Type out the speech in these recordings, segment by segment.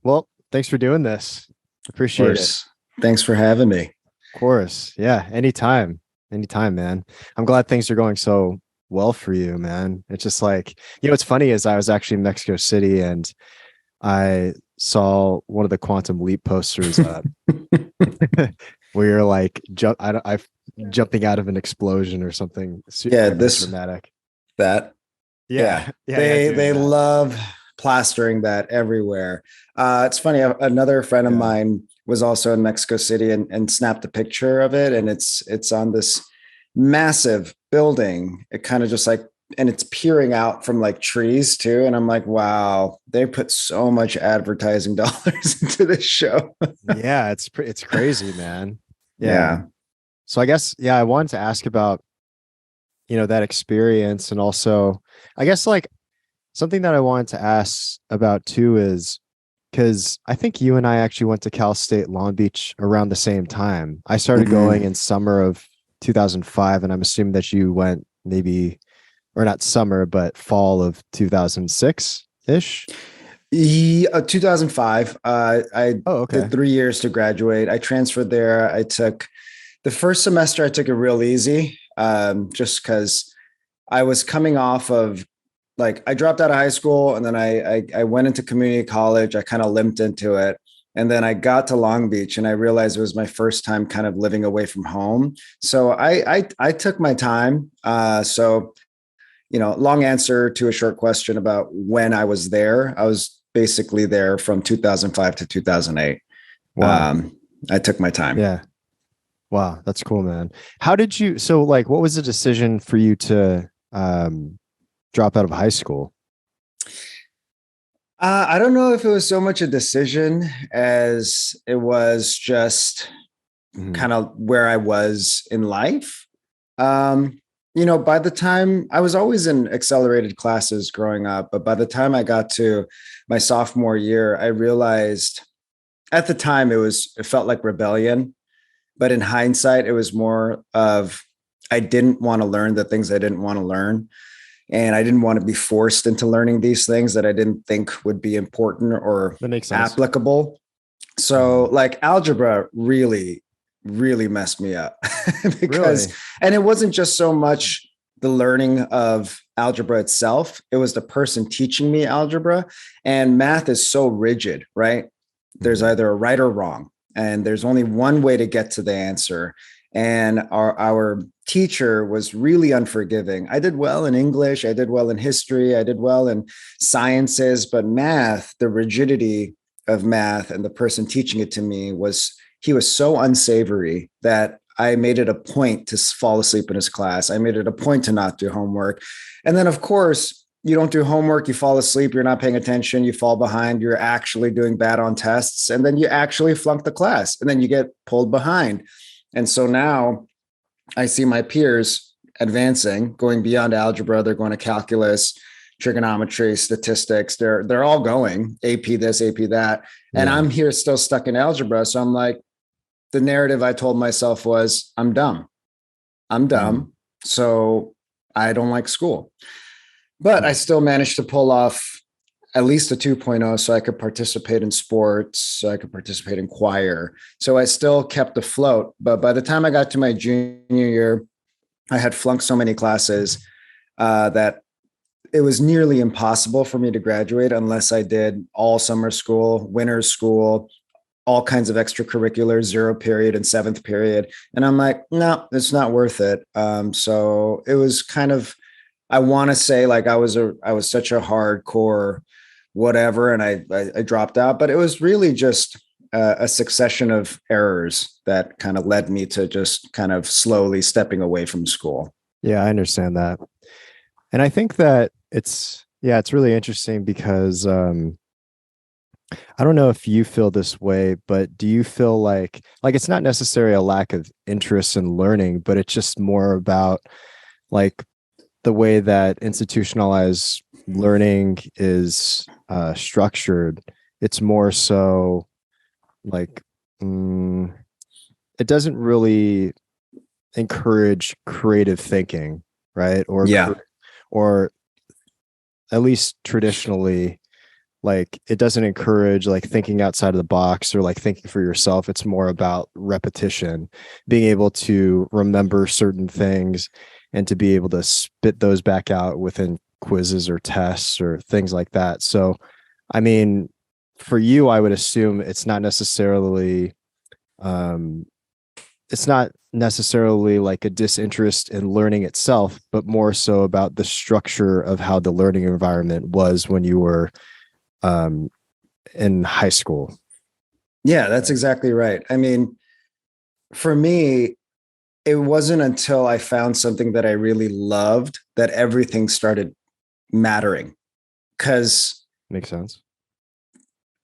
Well, thanks for doing this. Of Appreciate it. course. Thanks for having me. Of course. Yeah. Anytime. Anytime, man. I'm glad things are going so well for you, man. It's just like, what's funny is I was actually in Mexico City and I saw one of the Quantum Leap posters up where you're like, I jumping out of an explosion or something Yeah, very dramatic. that, yeah. Yeah. Yeah. Doing They that. love plastering that everywhere. It's funny. Another friend of Yeah. mine was also in Mexico City and snapped a picture of it, and it's on this massive building. It kind of just like, and it's peering out from like trees too. And I'm like, wow, they put so much advertising dollars into this show. Yeah. It's crazy, man. Yeah. Yeah. So I guess, yeah, I wanted to ask about, that experience. And also, I guess like something that I wanted to ask about too is because I think you and I actually went to Cal State Long Beach around the same time. I started going Mhm. in summer of 2005, and I'm assuming that you went maybe, or not summer, but fall of 2006 ish. 2005. I Oh, okay. did 3 years to graduate. I transferred there. I took the first semester, I took it real easy, just because I was coming off of like I dropped out of high school and then I went into community college. I kind of limped into it. And then I got to Long Beach and I realized it was my first time kind of living away from home. So I took my time. Long answer to a short question about when I was there. I was basically there from 2005 to 2008. Wow. Um, I took my time. Yeah. Wow. That's cool, man. How did you, so like, what was the decision for you to drop out of high school? I don't know if it was so much a decision as it was just Mhm. kind of where I was in life. Um, by the time I was always in accelerated classes growing up, but by the time I got to my sophomore year, I realized at the time it felt like rebellion, but in hindsight, it was more of I didn't want to learn the things I didn't want to learn. And I didn't want to be forced into learning these things that I didn't think would be important or That makes sense. applicable. So, Mhm. like algebra really, really messed me up because, Really? and it wasn't just so much the learning of algebra itself, it was the person teaching me algebra. And math is so rigid, right? There's Mhm. either a right or wrong, and there's only one way to get to the answer. And our teacher was really unforgiving. I did well in English, I did well in history, I did well in sciences, but math, the rigidity of math and the person teaching it to me he was so unsavory that I made it a point to fall asleep in his class. I made it a point to not do homework. And then, of course, you don't do homework, you fall asleep, you're not paying attention, you fall behind, you're actually doing bad on tests, and then you actually flunk the class, and then you get pulled behind. And so now I see my peers advancing, going beyond algebra, they're going to calculus, trigonometry, statistics. They're all going AP this, AP that, and Yeah. I'm here still stuck in algebra. So I'm like, the narrative I told myself was, I'm dumb. I'm Mhm. dumb. So I don't like school. But I Mhm. still managed to pull off at least a 2.0 so I could participate in sports, so I could participate in choir. So I still kept afloat. But by the time I got to my junior year, I had flunked so many classes that it was nearly impossible for me to graduate unless I did all summer school, winter school, all kinds of extracurriculars, zero period and seventh period. And I'm like, no, it's not worth it. So it was kind of, I want to say like I was such a hardcore whatever, and I dropped out, but it was really just a succession of errors that kind of led me to just kind of slowly stepping away from school. Yeah, I understand that. And I think that it's really interesting because I don't know if you feel this way, but do you feel like it's not necessarily a lack of interest in learning, but it's just more about like the way that institutionalized learning is structured? It's more so like mm, it doesn't really encourage creative thinking, right? Yeah. Or at least traditionally, like it doesn't encourage like thinking outside of the box or like thinking for yourself. It's more about repetition, being able to remember certain things and to be able to spit those back out within quizzes or tests or things like that. So, I mean, for you, I would assume um, it's not necessarily like a disinterest in learning itself, but more so about the structure of how the learning environment was when you were um, in high school. Yeah, that's exactly right. I mean, for me, it wasn't until I found something that I really loved that everything started mattering. Because Makes sense.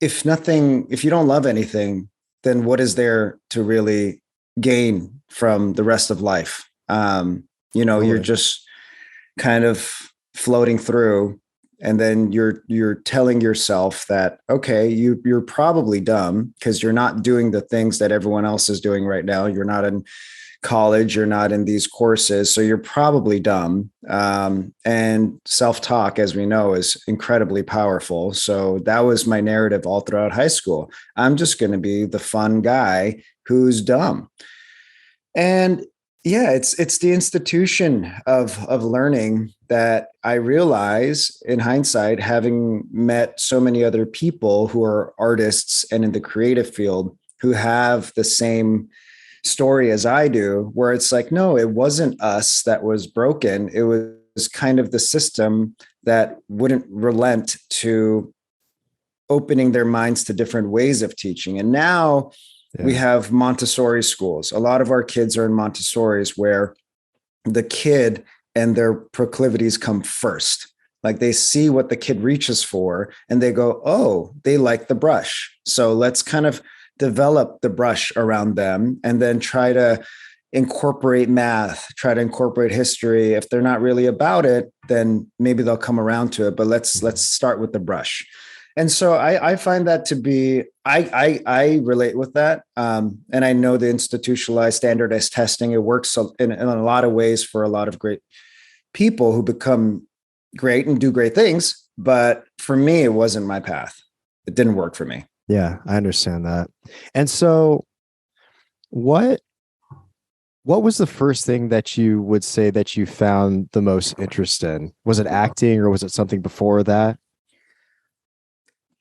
if you don't love anything, then what is there to really gain from the rest of life? You're Totally. just kind of floating through, and then you're telling yourself that, okay, you're probably dumb because you're not doing the things that everyone else is doing right now. You're not in college, you're not in these courses, so you're probably dumb. And self-talk, as we know, is incredibly powerful. So that was my narrative all throughout high school. I'm just going to be the fun guy who's dumb. And yeah, it's the institution of learning that I realize in hindsight, having met so many other people who are artists and in the creative field who have the same story as I do, where it's like, no, it wasn't us that was broken. It was kind of the system that wouldn't relent to opening their minds to different ways of teaching. And now we Yeah. have Montessori schools. A lot of our kids are in Montessori's where the kid and their proclivities come first. Like they see what the kid reaches for and they go, oh, they like the brush. So let's kind of develop the brush around them and then try to incorporate math, try to incorporate history. If they're not really about it, then maybe they'll come around to it. But let's start with the brush. And so I find that to be, I relate with that. And I know the institutionalized standardized testing, it works in a lot of ways for a lot of great people who become great and do great things. But for me, it wasn't my path. It didn't work for me. Yeah, I understand that. And so what what was the first thing that you would say that you found the most interest in? Was it acting or was it something before that?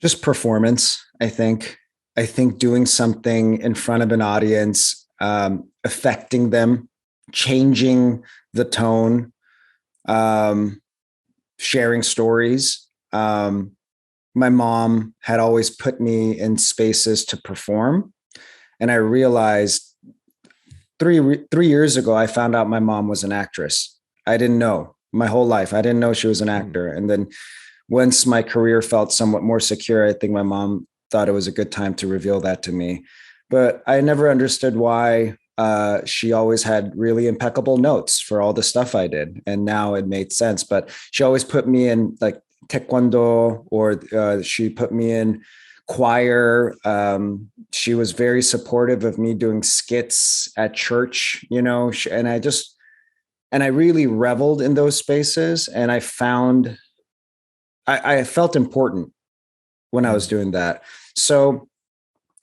Just performance, I think. I think doing something in front of an audience, affecting them, changing the tone, um, sharing stories. My mom had always put me in spaces to perform. And I realized 3 years ago, I found out my mom was an actress. I didn't know my whole life. I didn't know she was an Mm. actor. And then once my career felt somewhat more secure, I think my mom thought it was a good time to reveal that to me. But I never understood why she always had really impeccable notes for all the stuff I did. And now it made sense. But she always put me in like taekwondo, or she put me in choir. She was very supportive of me doing skits at church, and I really reveled in those spaces. And I felt important when I was Mm. doing that. So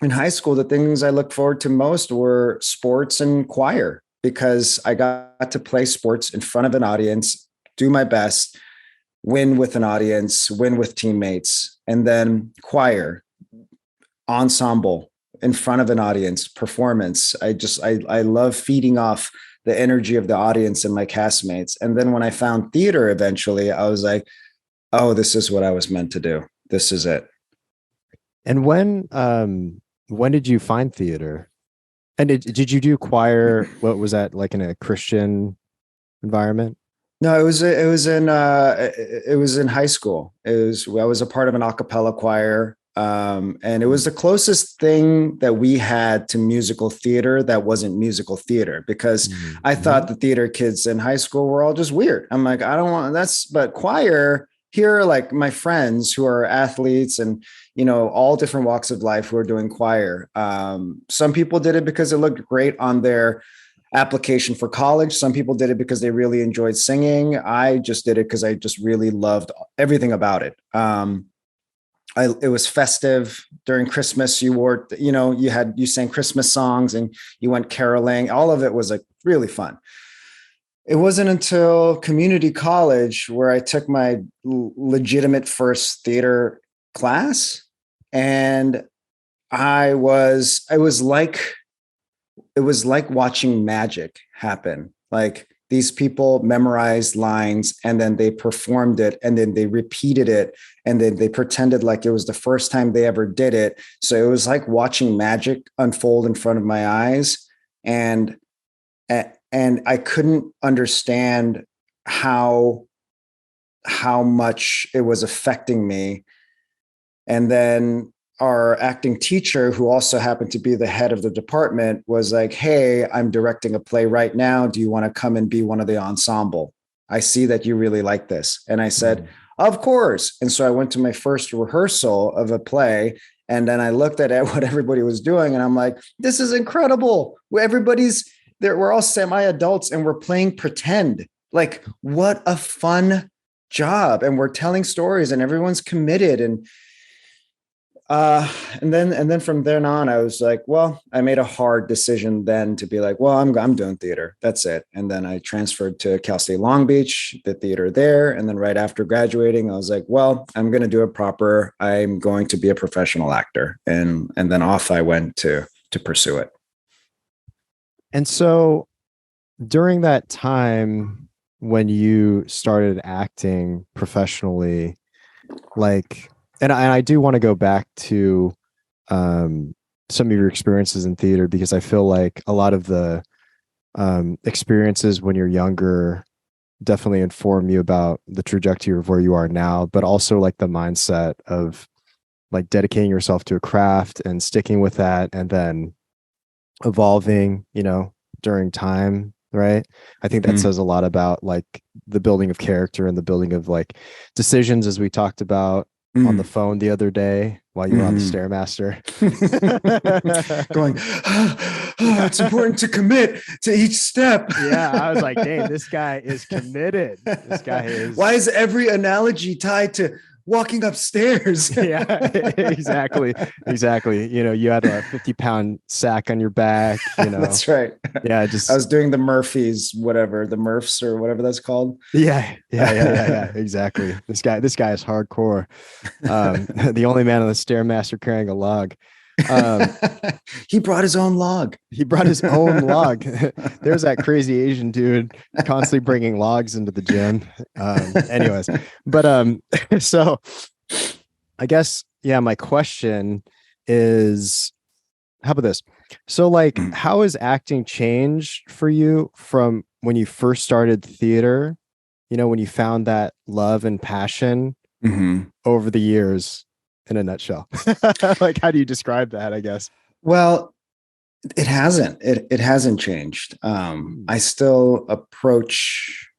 in high school, the things I looked forward to most were sports and choir, because I got to play sports in front of an audience, do my best, win with an audience, win with teammates, and then choir, ensemble, in front of an audience, performance. I love feeding off the energy of the audience and my castmates. And then when I found theater eventually, I was like, oh, this is what I was meant to do. This is it. And when did you find theater? And did you do choir? What was that like in a Christian environment? No, it was in high school. I was a part of an a cappella choir. And it was Mm. the closest thing that we had to musical theater that wasn't musical theater, because I Mm-hmm. thought the theater kids in high school were all just weird. I'm like, I don't want that's, but choir, here are like my friends who are athletes and, all different walks of life who are doing choir. Some people did it because it looked great on their application for college. Some people did it because they really enjoyed singing. I just did it because I just really loved everything about it. it was festive during Christmas. You wore, you sang Christmas songs and you went caroling. All of it was like really fun. It wasn't until community college where I took my legitimate first theater class, and it was like watching magic happen. Like, these people memorized lines and then they performed it and then they repeated it and then they pretended like it was the first time they ever did it. So it was like watching magic unfold in front of my eyes. And I couldn't understand how much it was affecting me. And then our acting teacher, who also happened to be the head of the department, was like, "Hey, I'm directing a play right now. Do you want to come and be one of the ensemble? I see that you really like this." And I said, "Of course." And so I went to my first rehearsal of a play. And then I looked at what everybody was doing. And I'm like, this is incredible. Everybody's there. We're all semi-adults and we're playing pretend. Like, what a fun job. And we're telling stories and everyone's committed. And then from then on, I was like, well, I made a hard decision then to be like, well, I'm doing theater. That's it. And then I transferred to Cal State Long Beach, the theater there. And then right after graduating, I was like, well, I'm going to do it proper. I'm going to be a professional actor. And then off I went to pursue it. And so during that time when you started acting professionally, like, and I do want to go back to some of your experiences in theater, because I feel like a lot of the experiences when you're younger definitely inform you about the trajectory of where you are now, but also like the mindset of like dedicating yourself to a craft and sticking with that and then evolving, during time, right? I think that says a lot about like the building of character and the building of like decisions, as we talked about on the phone the other day while you were on the Stairmaster. Going, it's important to commit to each step. Yeah, I was like, dang, this guy is committed. This guy is. Why is every analogy tied to walking upstairs? Yeah, exactly. You had a 50-pound sack on your back. That's right. Yeah, I was doing the Murphys, whatever, the Murphs or whatever that's called. Yeah. Exactly. This guy is hardcore. The only man on the Stairmaster carrying a log. He brought his own log. There's that crazy Asian dude constantly bringing logs into the gym. Anyways, but so I guess, yeah, my question is, how about this? So like, how has acting changed for you from when you first started theater, when you found that love and passion over the years, in a nutshell? Like, how do you describe that, I guess? Well, it hasn't changed. I still approach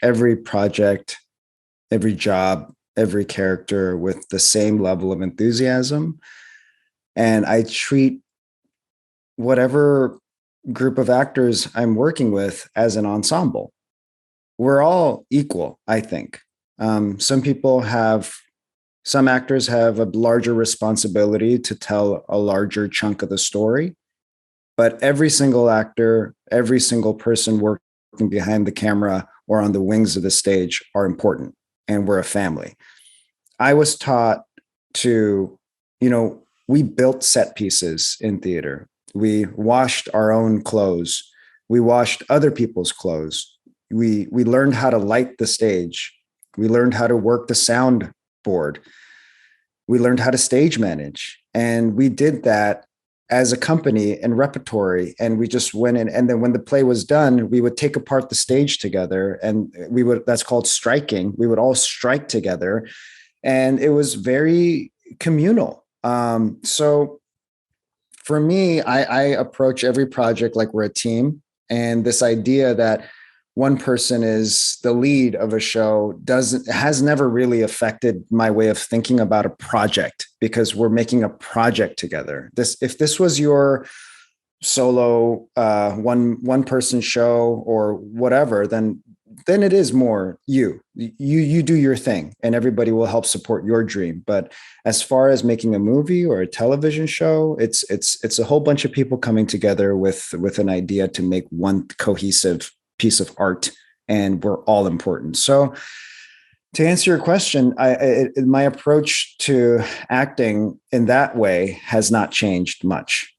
every project, every job, every character with the same level of enthusiasm. And I treat whatever group of actors I'm working with as an ensemble. We're all equal, I think. Some actors have a larger responsibility to tell a larger chunk of the story, but every single actor, every single person working behind the camera or on the wings of the stage are important, and we're a family. I was taught to, we built set pieces in theater. We washed our own clothes. We washed other people's clothes. We learned how to light the stage. We learned how to work the sound board. We learned how to stage manage. And we did that as a company and repertory. And we just went in. And then when the play was done, we would take apart the stage together, and that's called striking. We would all strike together. And it was very communal. So for me, I approach every project like we're a team. And this idea that one person is the lead of a show has never really affected my way of thinking about a project, because we're making a project together. If this was your solo one person show or whatever, then it is more you do your thing and everybody will help support your dream. But as far as making a movie or a television show, it's a whole bunch of people coming together with an idea to make one cohesive piece of art, and we're all important. So to answer your question, my approach to acting in that way has not changed much.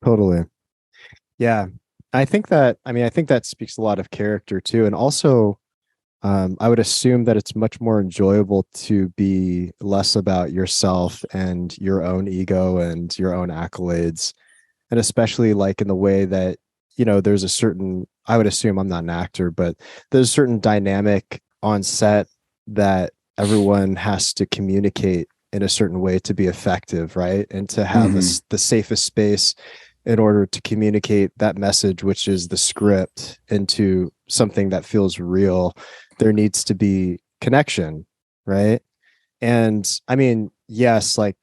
Totally. Yeah. I think that speaks a lot of character too. And also, I would assume that it's much more enjoyable to be less about yourself and your own ego and your own accolades. And especially like in the way that, there's a certain, I would assume, I'm not an actor, but there's a certain dynamic on set that everyone has to communicate in a certain way to be effective, right? And to have Mm-hmm. the safest space in order to communicate that message, which is the script, into something that feels real. There needs to be connection, right? And I mean, yes, like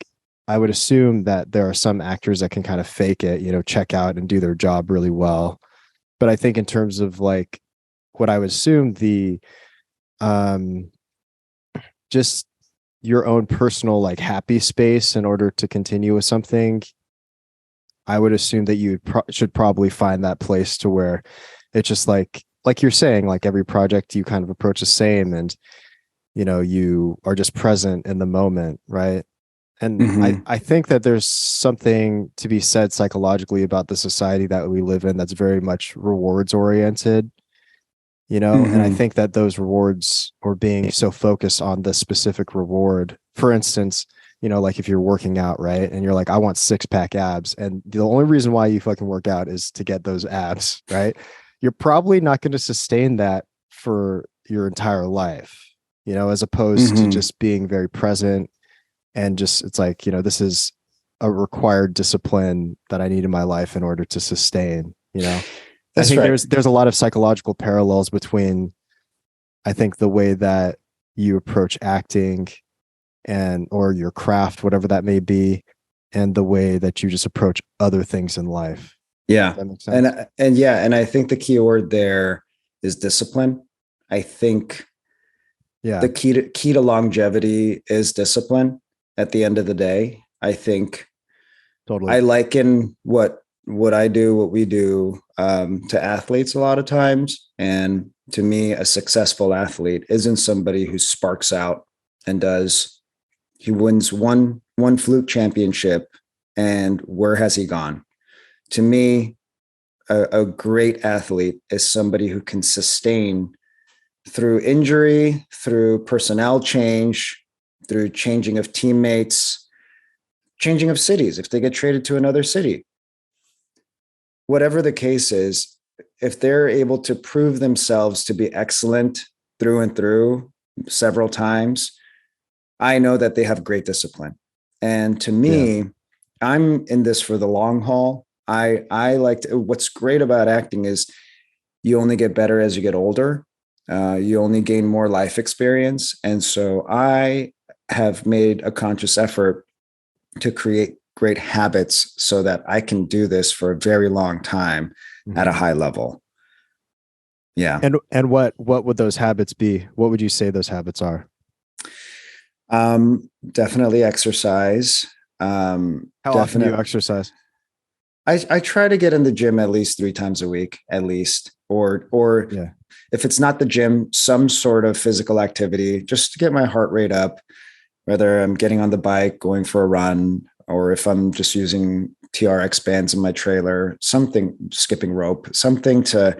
I would assume that there are some actors that can kind of fake it, check out and do their job really well. But I think in terms of like what I would assume the um just your own personal like happy space in order to continue with something, I would assume that you should probably find that place to where it's just like you're saying, like every project you kind of approach the same, and you are just present in the moment, right? And Mm-hmm. I think that there's something to be said psychologically about the society that we live in that's very much rewards oriented, and I Mm-hmm. think that those rewards, or being so focused on the specific reward, for instance, like if you're working out, right, and you're like, I want 6-pack abs, and the only reason why you fucking work out is to get those abs, right? You're probably not going to sustain that for your entire life, as opposed to Mm-hmm. just being very present, and just, it's like, this is a required discipline that I need in my life in order to sustain. I That's think right. there's a lot of psychological parallels between, I think, the way that you approach acting and or your craft, whatever that may be, and the way that you just approach other things in life. Does Yeah. that make sense? And yeah, and I think the key word there is discipline. I think Yeah, the key to longevity is discipline at the end of the day. I think totally. I liken what I do, what we do, to athletes a lot of times. And to me, a successful athlete isn't somebody who sparks out and does he wins one flute championship, and where has he gone? To me, a great athlete is somebody who can sustain through injury, through personnel change, through changing of teammates, changing of cities if they get traded to another city. Whatever the case is, if they're able to prove themselves to be excellent through and through several times, I know that they have great discipline. And to Yeah. me, I'm in this for the long haul. I like to, what's great about acting is you only get better as you get older. You only gain more life experience. And so I have made a conscious effort to create great habits so that I can do this for a very long time at a Mhm. high level. Yeah. And what would those habits be? What would you say those habits are? Definitely exercise. How often do you Definitely. exercise? I try to get in the gym at least 3 times a week, at least, or Yeah. if it's not the gym, some sort of physical activity just to get my heart rate up, whether I'm getting on the bike, going for a run, or if I'm just using TRX bands in my trailer, something, skipping rope, something to,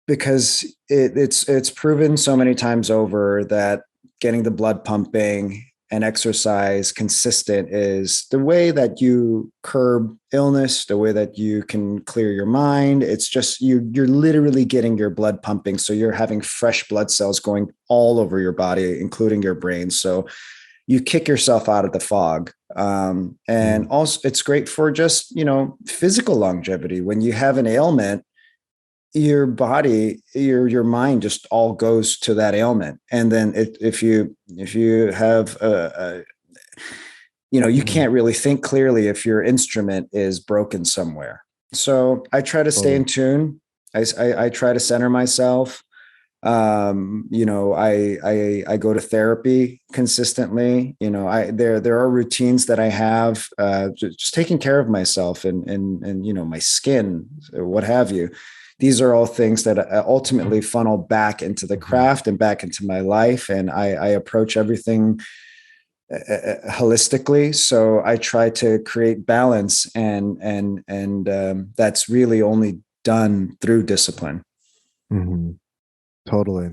because it's proven so many times over that getting the blood pumping and exercise consistent is the way that you curb illness, the way that you can clear your mind. It's just you're literally getting your blood pumping, so you're having fresh blood cells going all over your body, including your brain. So you kick yourself out of the fog. And Mhm. also it's great for just physical longevity. When you have an ailment, your body, your mind just all goes to that ailment. And then if you have you can't really think clearly if your instrument is broken somewhere. So I try to stay in tune. I try to center myself. I go to therapy consistently. There are routines that I have, just taking care of myself and my skin, what have you. These are all things that ultimately funnel back into the craft and back into my life. And I approach everything holistically. So I try to create balance, and that's really only done through discipline. Mm-hmm. Totally.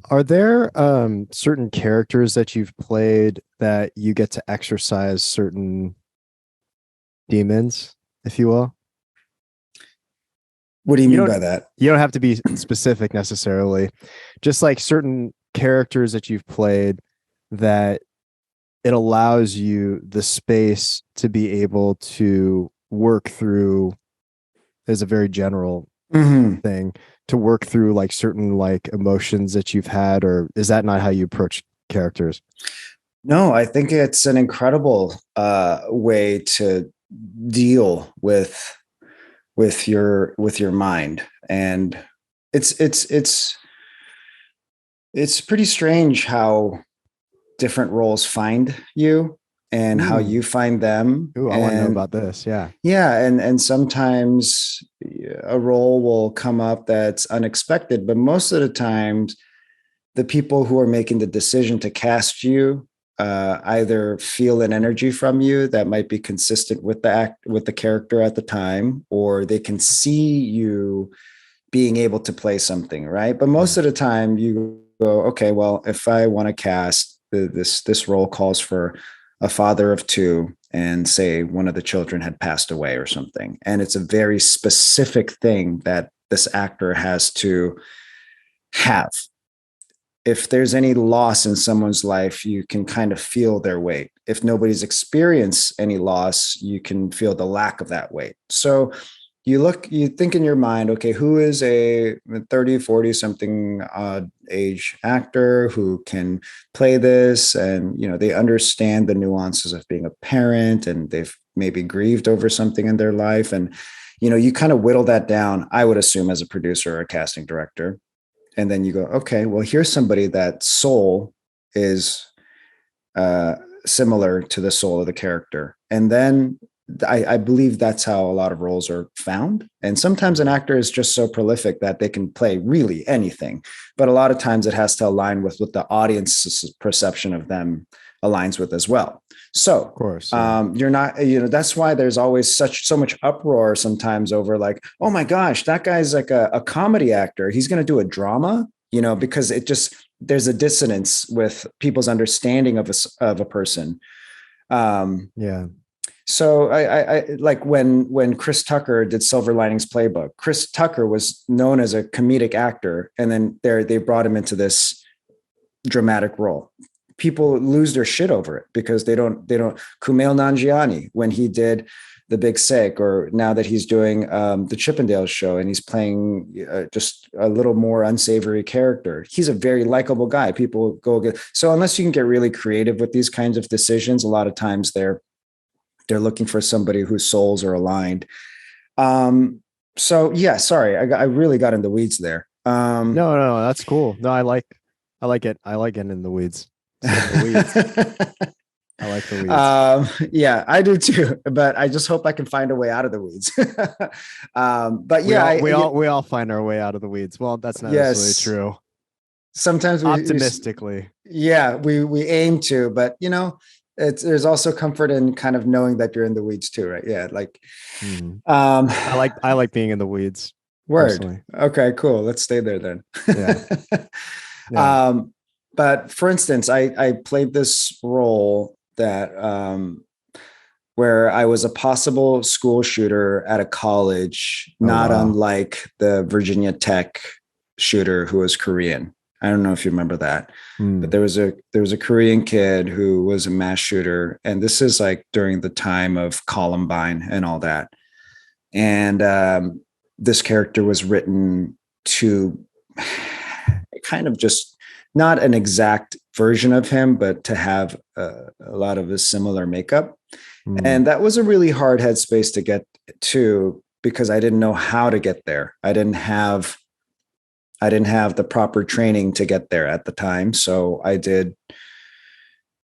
Are there certain characters that you've played that you get to exercise certain demons, if you will? What do you mean by that? You don't have to be specific necessarily. Just like certain characters that you've played that it allows you the space to be able to work through, as a very general thing, to work through like certain like emotions that you've had, or is that not how you approach characters? No, I think it's an incredible way to deal with your mind. And it's pretty strange how different roles find you and how you find them. Ooh, I want to know about this. Yeah. Yeah. And sometimes a role will come up that's unexpected, but most of the times the people who are making the decision to cast you either feel an energy from you that might be consistent with the character at the time, or they can see you being able to play something, right? But most of the time you go, okay, well, if I want to cast this role calls for a father of two, and say one of the children had passed away or something, and it's a very specific thing that this actor has to have. If there's any loss in someone's life, you can kind of feel their weight. If nobody's experienced any loss, you can feel the lack of that weight. So you think in your mind, okay, who is a 30, 40 something odd age actor who can play this? And, they understand the nuances of being a parent, and they've maybe grieved over something in their life. And, you kind of whittle that down, I would assume, as a producer or a casting director. And then you go, okay, well, here's somebody that soul is similar to the soul of the character. And then I believe that's how a lot of roles are found. And sometimes an actor is just so prolific that they can play really anything. But a lot of times it has to align with what the audience's perception of them aligns with as well. So, of course, you're not, that's why there's always so much uproar sometimes over like, oh my gosh, that guy's like a comedy actor. He's going to do a drama, because there's a dissonance with people's understanding of a person. Yeah. So I like when Chris Tucker did Silver Linings Playbook. Chris Tucker was known as a comedic actor, and then they brought him into this dramatic role. People lose their shit over it because they don't. Kumail Nanjiani, when he did The Big Sick, or now that he's doing the Chippendales show and he's playing just a little more unsavory character, he's a very likable guy. People go get, so unless you can get really creative with these kinds of decisions, a lot of times they're looking for somebody whose souls are aligned. So yeah, sorry, I really got in the weeds there. No, that's cool. No, I like it. I like getting in the weeds. The I like the weeds. Yeah, I do too, but I just hope I can find a way out of the weeds. But yeah, we all find our way out of the weeds. Well, that's not necessarily true. Sometimes optimistically. We aim to, but there's also comfort in kind of knowing that you're in the weeds too, right? Yeah, like I like being in the weeds. Word. Personally. Okay, cool. Let's stay there then. Yeah. But for instance, I played this role that where I was a possible school shooter at a college, not unlike the Virginia Tech shooter who was Korean. I don't know if you remember that, but there was a Korean kid who was a mass shooter, and this is like during the time of Columbine and all that. And this character was written to kind of just not an exact version of him, but to have a lot of a similar makeup. Mm. And that was a really hard headspace to get to, because I didn't know how to get there. I didn't have the proper training to get there at the time. So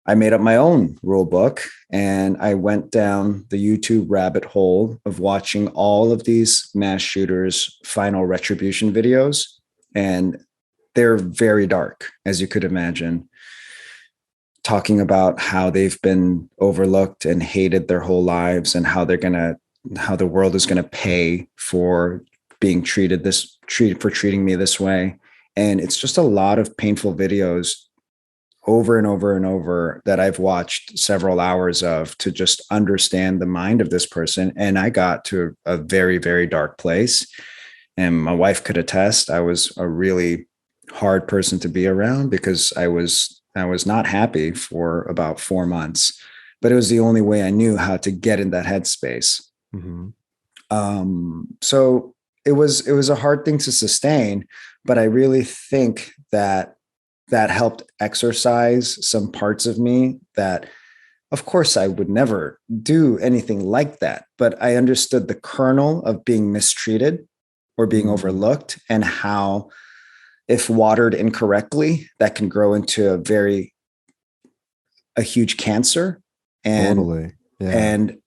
I made up my own rule book, and I went down the YouTube rabbit hole of watching all of these mass shooters' final retribution videos. And they're very dark, as you could imagine, talking about how they've been overlooked and hated their whole lives, and how the world is going to pay for being treating me this way. And it's just a lot of painful videos over and over and over that I've watched several hours of, to just understand the mind of this person. And I got to a very, very dark place. And my wife could attest, I was a really hard person to be around, because I was not happy for about 4 months, but it was the only way I knew how to get in that headspace. Mm-hmm. So it was a hard thing to sustain, but I really think that helped exercise some parts of me that, of course, I would never do anything like that. But I understood the kernel of being mistreated or being overlooked, and how, if watered incorrectly, that can grow into a huge cancer. And, Totally. Yeah. and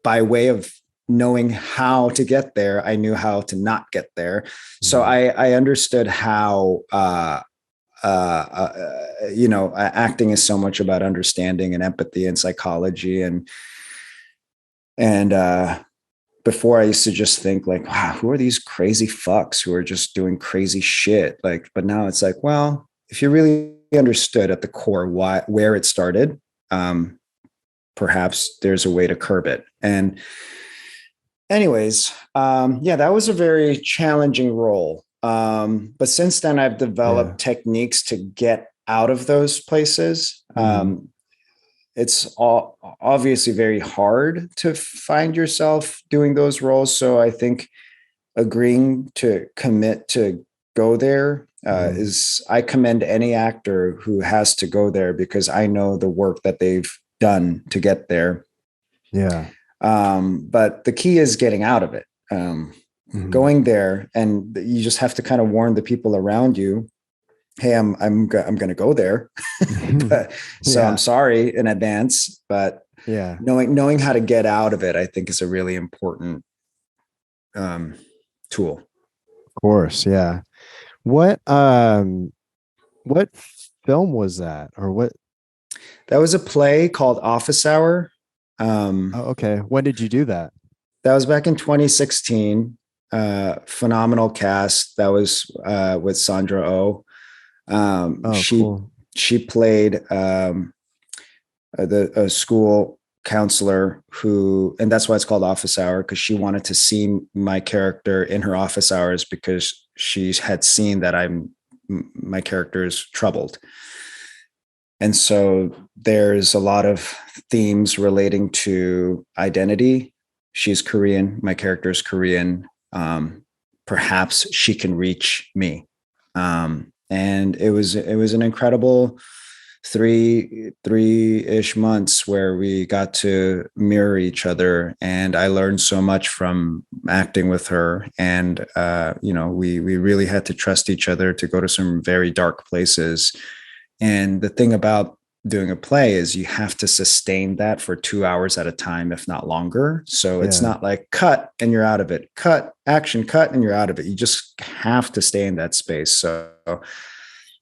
by way of knowing how to get there, I knew how to not get there. So I understood how, acting is so much about understanding and empathy and psychology. And before, I used to just think like, wow, who are these crazy fucks who are just doing crazy shit? Like, but now it's like, well, if you really understood at the core where it started, perhaps there's a way to curb it. And anyways, that was a very challenging role. But since then, I've developed techniques to get out of those places. It's obviously very hard to find yourself doing those roles. So I think agreeing to commit to go there I commend any actor who has to go there, because I know the work that they've done to get there. Yeah. But the key is getting out of it. Going there, and you just have to kind of warn the people around you, hey, I'm going to go there. I'm sorry in advance, but knowing how to get out of it, I think, is a really important tool. Of course. Yeah. What film was that, or what? That was a play called Office Hour. Okay. When did you do that? That was back in 2016. Phenomenal cast. That was with Sandra Oh. Cool. She played a school counselor who, and that's why it's called Office Hour, because she wanted to see my character in her office hours, because she had seen that my character is troubled. And so there's a lot of themes relating to identity. She's Korean. My character is Korean. Perhaps she can reach me. And it was an incredible three-ish months where we got to mirror each other, and I learned so much from acting with her. And we really had to trust each other to go to some very dark places. And the thing about doing a play is you have to sustain that for 2 hours at a time, if not longer. So it's not like cut and you're out of it, cut, action, cut, and you're out of it. You just have to stay in that space. So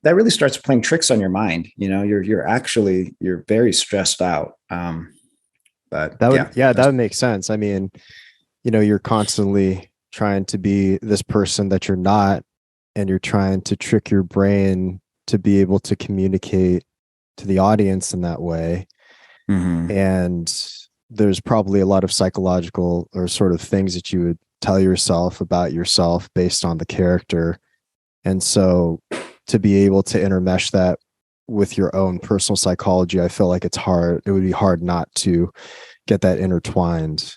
that really starts playing tricks on your mind. You're very stressed out. But that would make sense. I mean, you're constantly trying to be this person that you're not, and you're trying to trick your brain to be able to communicate to the audience in that way. And there's probably a lot of psychological or sort of things that you would tell yourself about yourself based on the character. And so to be able to intermesh that with your own personal psychology, I feel like it would be hard not to get that intertwined,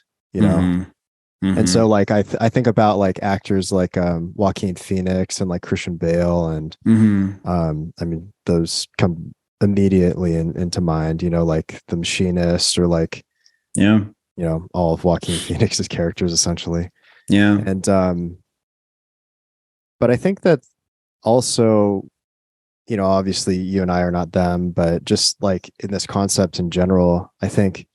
And so like I think about like actors like Joaquin Phoenix and like Christian Bale, and I mean those come immediately into mind, like The Machinist, or like, Yeah. all of Joaquin Phoenix's characters essentially. Yeah. And but I think that also, obviously you and I are not them, but just like in this concept in general, I think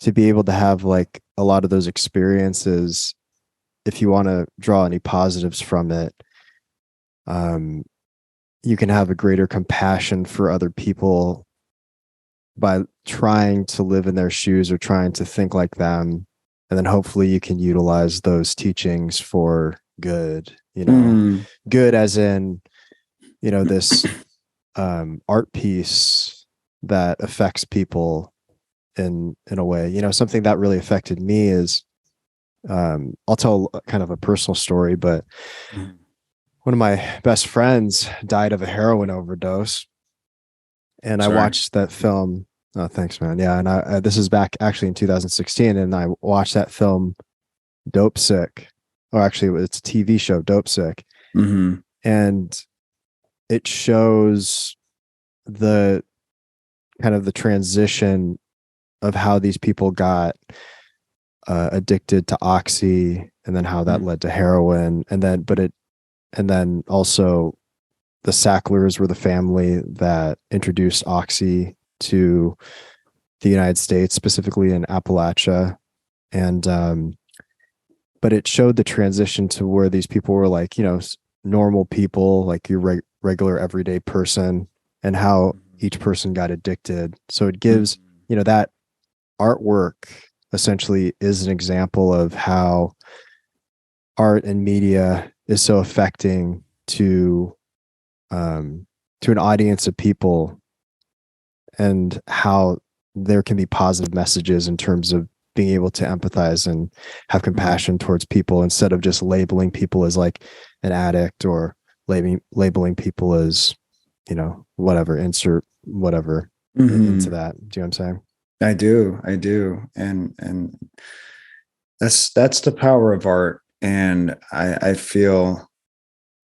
to be able to have like a lot of those experiences, if you want to draw any positives from it, um, you can have a greater compassion for other people by trying to live in their shoes or trying to think like them. And then hopefully you can utilize those teachings for good, Mm. good as in, this art piece that affects people in a way. Something that really affected me is, I'll tell kind of a personal story, but one of my best friends died of a heroin overdose, and I Sorry. watched that film. Oh, thanks, man. Yeah, and this is back actually in 2016, and I watched that film, Dope Sick, or actually it's a TV show, Dope Sick, Mm-hmm. and it shows the kind of the transition of how these people got addicted to oxy, and then how that led to heroin, and then also the Sacklers were the family that introduced oxy to the United States, specifically in Appalachia. And but it showed the transition to where these people were like, normal people, like your regular everyday person, and how each person got addicted. So it gives, that artwork essentially is an example of how art and media is so affecting to an audience of people, and how there can be positive messages in terms of being able to empathize and have compassion towards people, instead of just labeling people as like an addict, or labeling people as, whatever, insert whatever into Mm-hmm. that. Do you know what I'm saying? I do. And that's the power of art. And I feel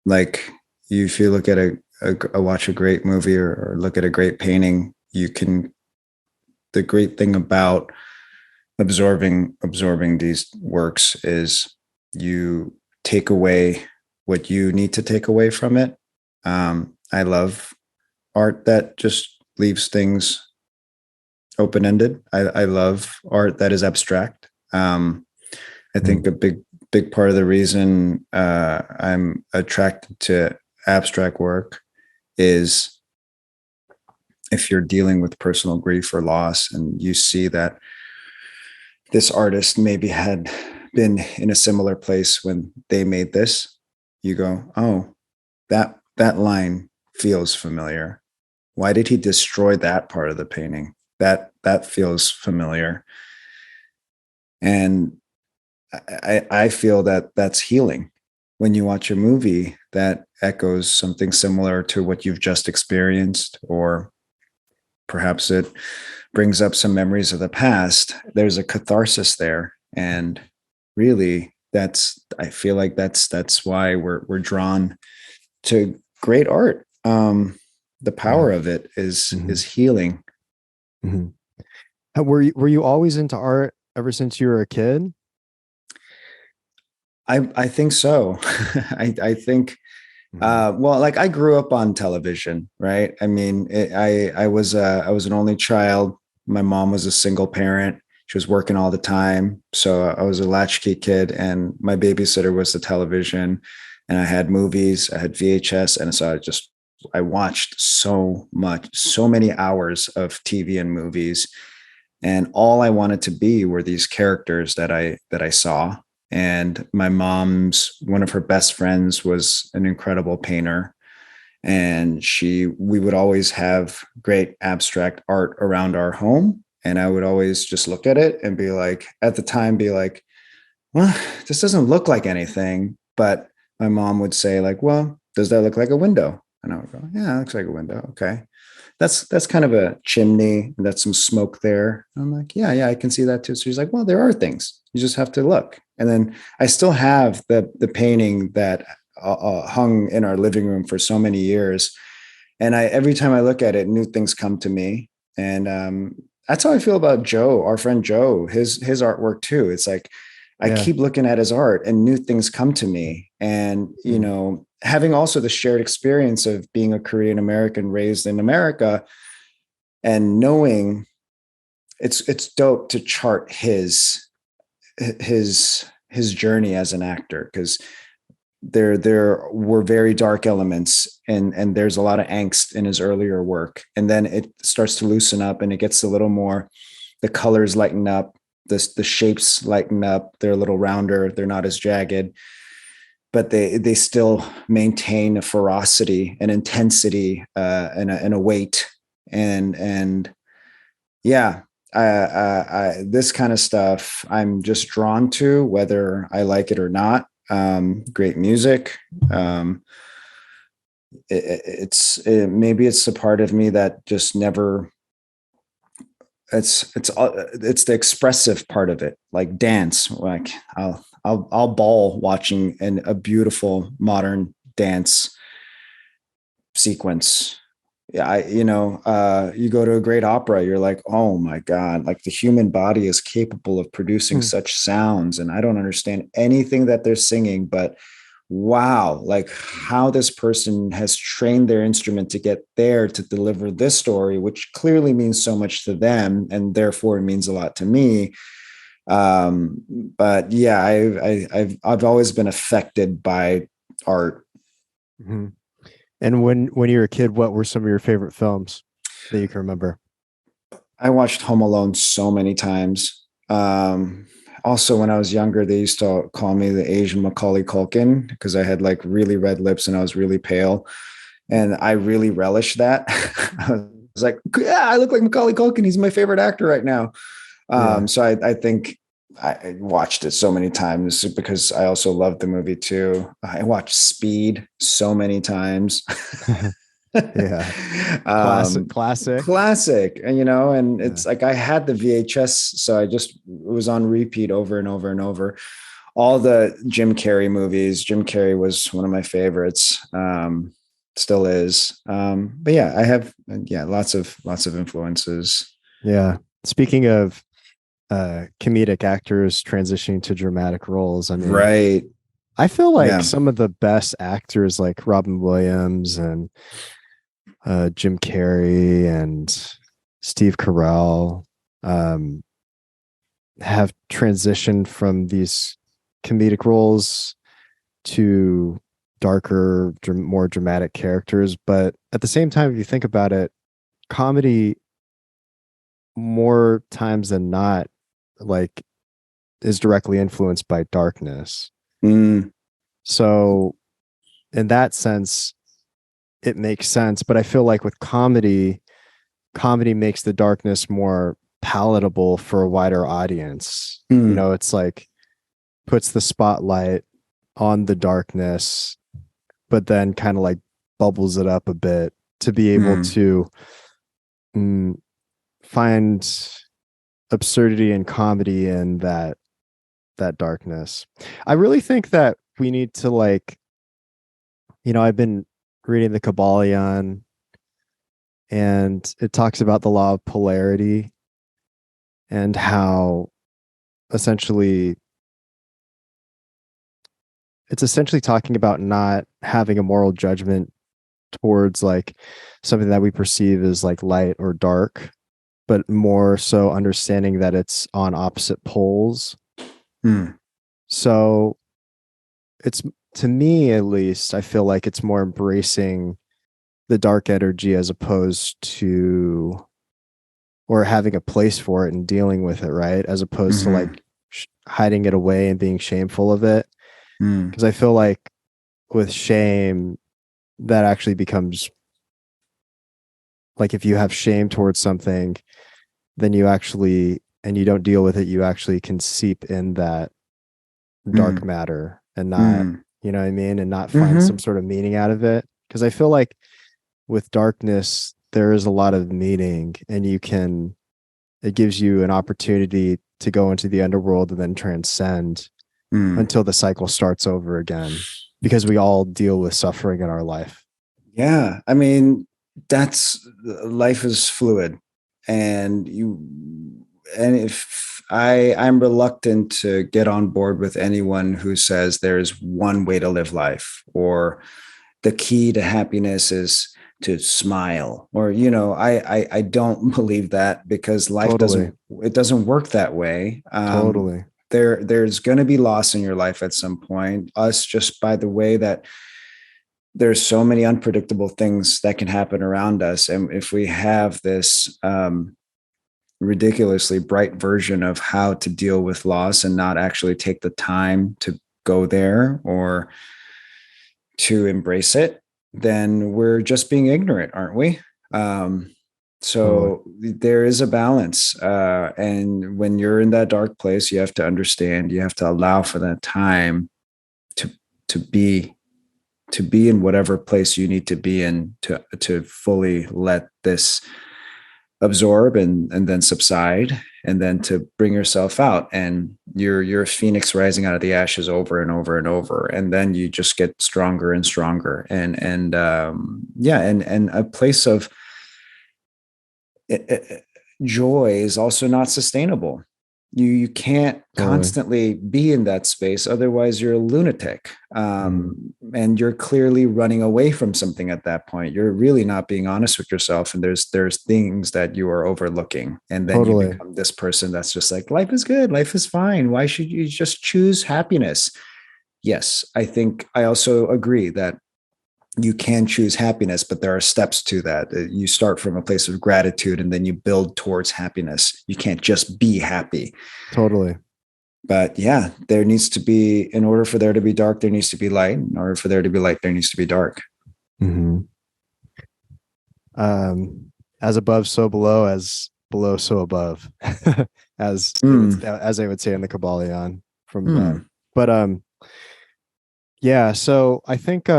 like if you look at watch a great movie, or look at a great painting, the great thing about absorbing these works is you take away what you need to take away from it. I love art that just leaves things open-ended. I love art that is abstract. I think a big part of the reason I'm attracted to abstract work is if you're dealing with personal grief or loss, and you see that this artist maybe had been in a similar place when they made this, you go, oh, that line feels familiar. Why did he destroy that part of the painting? That feels familiar. And I feel that that's healing. When you watch a movie that echoes something similar to what you've just experienced, or perhaps it brings up some memories of the past, there's a catharsis there. And really, I feel like that's why we're drawn to great art. The Yeah. power of it is healing. Mm-hmm. Were you always into art ever since you were a kid? I think so. I think well, like I grew up on television, right? I mean, I was an only child. My mom was a single parent. She was working all the time, so I was a latchkey kid, and my babysitter was the television. And I had movies, I had VHS, and so I watched so much, so many hours of TV and movies, and all I wanted to be were these characters that I saw. And my mom's one of her best friends was an incredible painter, and we would always have great abstract art around our home, and I would always just look at it and be like, at the time, be like, well, this doesn't look like anything. But my mom would say, like, well, does that look like a window? And I would go, yeah, it looks like a window. Okay, that's kind of a chimney. That's some smoke there. I'm like, yeah, I can see that too. So she's like, well, there are things. You just have to look. And then I still have the painting that hung in our living room for so many years. And every time I look at it, new things come to me. And that's how I feel about Joe, our friend Joe, his artwork too. It's like I Yeah. keep looking at his art and new things come to me. And, you know, having also the shared experience of being a Korean American raised in America and knowing it's dope to chart his journey as an actor, because there were very dark elements and there's a lot of angst in his earlier work, and then it starts to loosen up and it gets a little more, the colors lighten up, the shapes lighten up, they're a little rounder, they're not as jagged, but they still maintain a ferocity and intensity and a weight, and yeah, this kind of stuff I'm just drawn to, whether I like it or not. Great music. Maybe it's a part of me that just never. It's the expressive part of it, like dance. Like I'll bawl watching a beautiful modern dance sequence. Yeah, you go to a great opera, you're like, oh my God, like the human body is capable of producing such sounds. And I don't understand anything that they're singing, but wow, like how this person has trained their instrument to get there to deliver this story, which clearly means so much to them. And therefore it means a lot to me. But yeah, I've always been affected by art. Mm-hmm. And when you were a kid, what were some of your favorite films that you can remember? I watched Home Alone so many times. Also, when I was younger, they used to call me the Asian Macaulay Culkin because I had like really red lips and I was really pale. And I really relished that. I was like, yeah, I look like Macaulay Culkin. He's my favorite actor right now. So I think I watched it so many times because I also loved the movie too. I watched Speed so many times. Yeah. Classic. And, and it's like I had the VHS, so it was on repeat over and over and over. All the Jim Carrey movies. Jim Carrey was one of my favorites. Still is. But yeah, I have lots of influences. Yeah. Speaking of comedic actors transitioning to dramatic roles, I mean, right. I feel like some of the best actors like Robin Williams and Jim Carrey and Steve Carell have transitioned from these comedic roles to darker, more dramatic characters. But at the same time, if you think about it, comedy more times than not, like, is directly influenced by darkness. So in that sense, it makes sense. But I feel like with comedy makes the darkness more palatable for a wider audience. It's like puts the spotlight on the darkness, but then kind of like bubbles it up a bit to be able to find absurdity and comedy in that darkness. I really think that we need to, like, I've been reading the Kybalion, and it talks about the law of polarity and how essentially it's essentially talking about not having a moral judgment towards like something that we perceive as like light or dark, but more so understanding that it's on opposite poles. So it's, to me at least, I feel like it's more embracing the dark energy as opposed to, or having a place for it and dealing with it, right? As opposed to like hiding it away and being shameful of it. Because I feel like with shame, that actually becomes like, if you have shame towards something, then you actually, and you don't deal with it, you actually can seep in that dark matter and not, you know what I mean? And not find some sort of meaning out of it. Because I feel like with darkness, there is a lot of meaning, and it gives you an opportunity to go into the underworld and then transcend until the cycle starts over again, because we all deal with suffering in our life. Yeah. I mean, that's life is fluid, and if I'm reluctant to get on board with anyone who says there's one way to live life, or the key to happiness is to smile, or I don't believe that, because life Totally. doesn't work that way. Totally. There's going to be loss in your life at some point, us just by the way that there's so many unpredictable things that can happen around us. And if we have this ridiculously bright version of how to deal with loss and not actually take the time to go there or to embrace it, then we're just being ignorant, aren't we? Totally. So there is a balance. And when you're in that dark place, you have to understand, you have to allow for that time to, to be in whatever place you need to be in, to fully let this absorb and then subside, and then to bring yourself out, and you're a phoenix rising out of the ashes over and over and over, and then you just get stronger and stronger, and a place of joy is also not sustainable. You can't Totally. constantly be in that space, otherwise you're a lunatic, and you're clearly running away from something. At that point, you're really not being honest with yourself, and there's things that you are overlooking, and then you Totally. become this person that's just like, life is good, life is fine, why should you just choose happiness? Yes, I also agree that you can choose happiness, but there are steps to that. You start from a place of gratitude, and then you build towards happiness. You can't just be happy. Totally. But yeah, there needs to be, in order for there to be dark, there needs to be light. In order for there to be light, there needs to be dark. Mm-hmm. As above, so below, as below, so above, as they would say in the Kybalion from, but, yeah. So I think,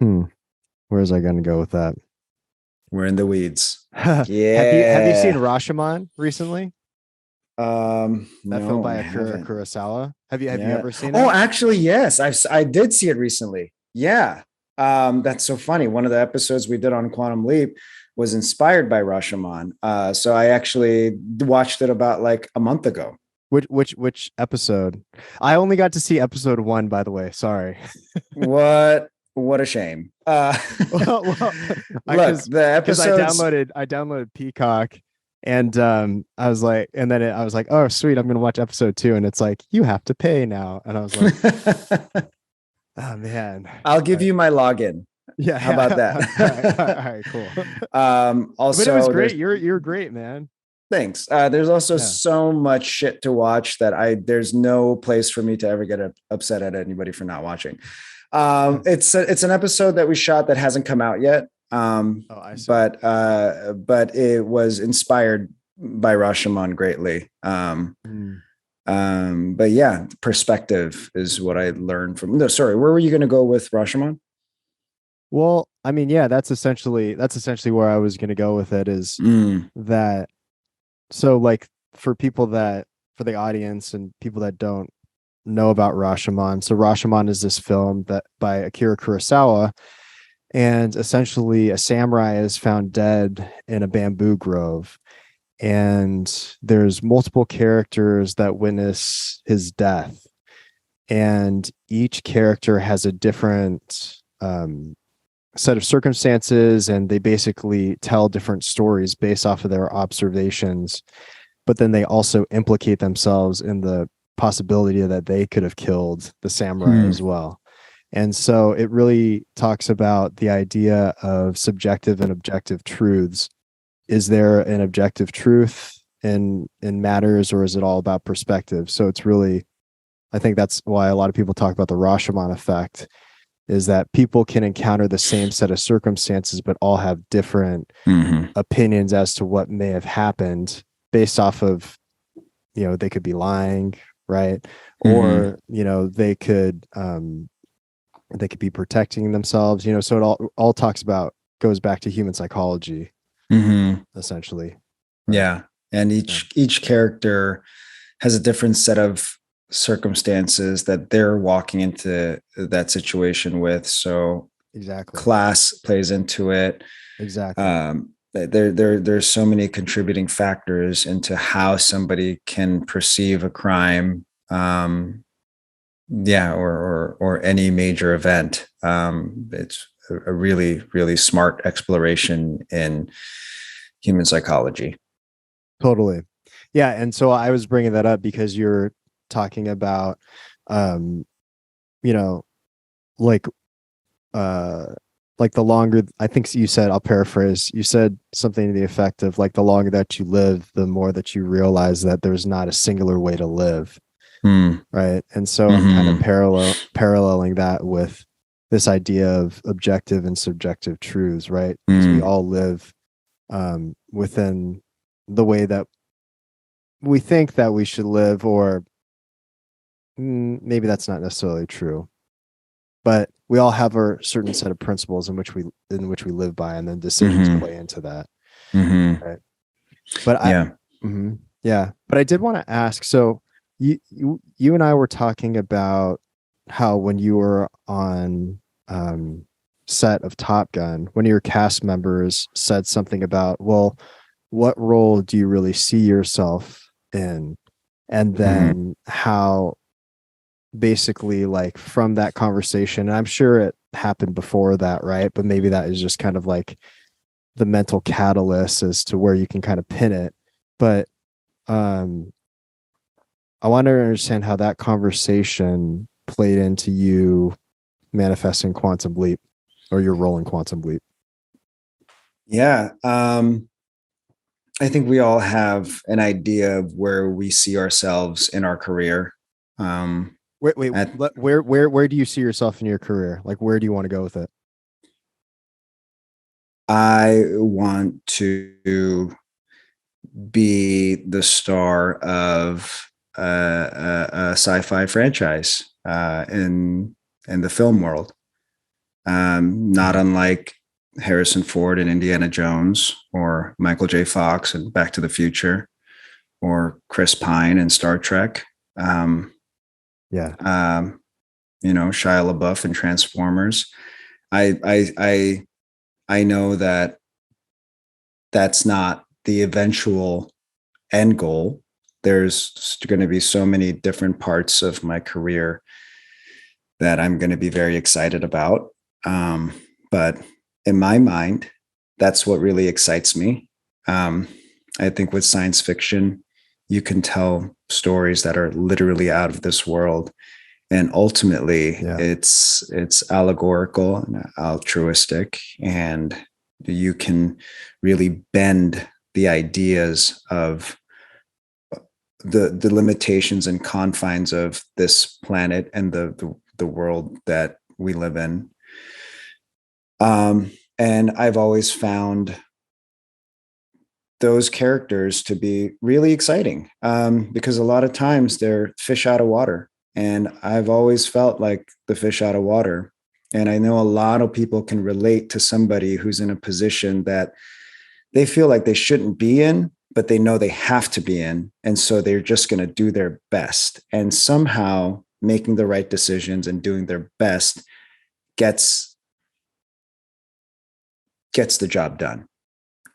where was I going to go with that? We're in the weeds. Have you seen Yeah. Rashomon recently? That film No, I by Akira haven't. Kurosawa. Have you Yeah. ever seen Oh, it? actually, yes. I did see it recently. Yeah. That's so funny. One of the episodes we did on Quantum Leap was inspired by Rashomon. So I actually watched it about like a month ago. Which episode? I only got to see episode 1, by the way. Sorry. What a shame. Well, Look, the because episodes. I downloaded Peacock, and I was like, and then I was like, oh sweet, I'm gonna watch episode 2, and it's like you have to pay now, and I was like, oh man. I'll give you my login. Yeah, How about yeah. that? All right, cool. But it was Also, great. there's You're great, man. thanks. There's also Yeah. so much shit to watch that there's no place for me to ever get upset at anybody for not watching. It's an episode that we shot that hasn't come out yet. Oh, I see. But it was inspired by Rashomon greatly. But yeah, perspective is what I learned from. No, sorry, where were you going to go with Rashomon? Well, I mean, yeah, that's essentially where I was going to go with it, is that, so like for the audience and people that don't know about Rashomon. So Rashomon is this film that by Akira Kurosawa, and essentially a samurai is found dead in a bamboo grove, and there's multiple characters that witness his death, and each character has a different set of circumstances, and they basically tell different stories based off of their observations, but then they also implicate themselves in the possibility that they could have killed the samurai as well. And so it really talks about the idea of subjective and objective truths. Is there an objective truth in matters, or is it all about perspective? So it's really, I think that's why a lot of people talk about the Rashomon effect, is that people can encounter the same set of circumstances, but all have different opinions as to what may have happened based off of, they could be lying, right? Or, they could be protecting themselves, so it all goes back to human psychology, essentially. Right? Yeah. And each character has a different set of circumstances that they're walking into that situation with. So Exactly. class plays into it. Exactly. There's so many contributing factors into how somebody can perceive a crime, yeah, or any major event. It's a really, really smart exploration in human psychology. Totally. Yeah. And so I was bringing that up because you're talking about, um, you know, like, uh, like the longer, I think you said, I'll paraphrase, you said something to the effect of like the longer that you live, the more that you realize that there's not a singular way to live. Mm. Right. And so I'm kind of Mm-hmm. paralleling that with this idea of objective and subjective truths, right? Because we Mm. all live within the way that we think that we should live, or maybe that's not necessarily true, but we all have a certain set of principles in which we live by, and then decisions Mm-hmm. play into that. Mm-hmm. Right. But I, Yeah. yeah, but I did want to ask. So you and I were talking about how when you were on set of Top Gun, one of your cast members said something about, well, what role do you really see yourself in? And Mm-hmm. then how basically like from that conversation, and I'm sure it happened before that, right? But maybe that is just kind of like the mental catalyst as to where you can kind of pin it. But um I want to understand how that conversation played into you manifesting Quantum Leap, or your role in Quantum Leap. Yeah. I think we all have an idea of where we see ourselves in our career. Um, Wait, at, where do you see yourself in your career? Like, where do you want to go with it? I want to be the star of a sci-fi franchise in the film world. Not unlike Harrison Ford and Indiana Jones, or Michael J. Fox and Back to the Future, or Chris Pine and Star Trek. Um, Yeah. um, Shia LaBeouf and Transformers. I know that that's not the eventual end goal. There's going to be so many different parts of my career that I'm going to be very excited about. But in my mind, that's what really excites me. Um, I think with science fiction, you can tell stories that are literally out of this world, and ultimately, Yeah. it's allegorical and altruistic, and you can really bend the ideas of the limitations and confines of this planet and the world that we live in. And I've always found those characters to be really exciting, because a lot of times they're fish out of water. And I've always felt like the fish out of water. And I know a lot of people can relate to somebody who's in a position that they feel like they shouldn't be in, but they know they have to be in. And so they're just going to do their best. And somehow making the right decisions and doing their best gets the job done.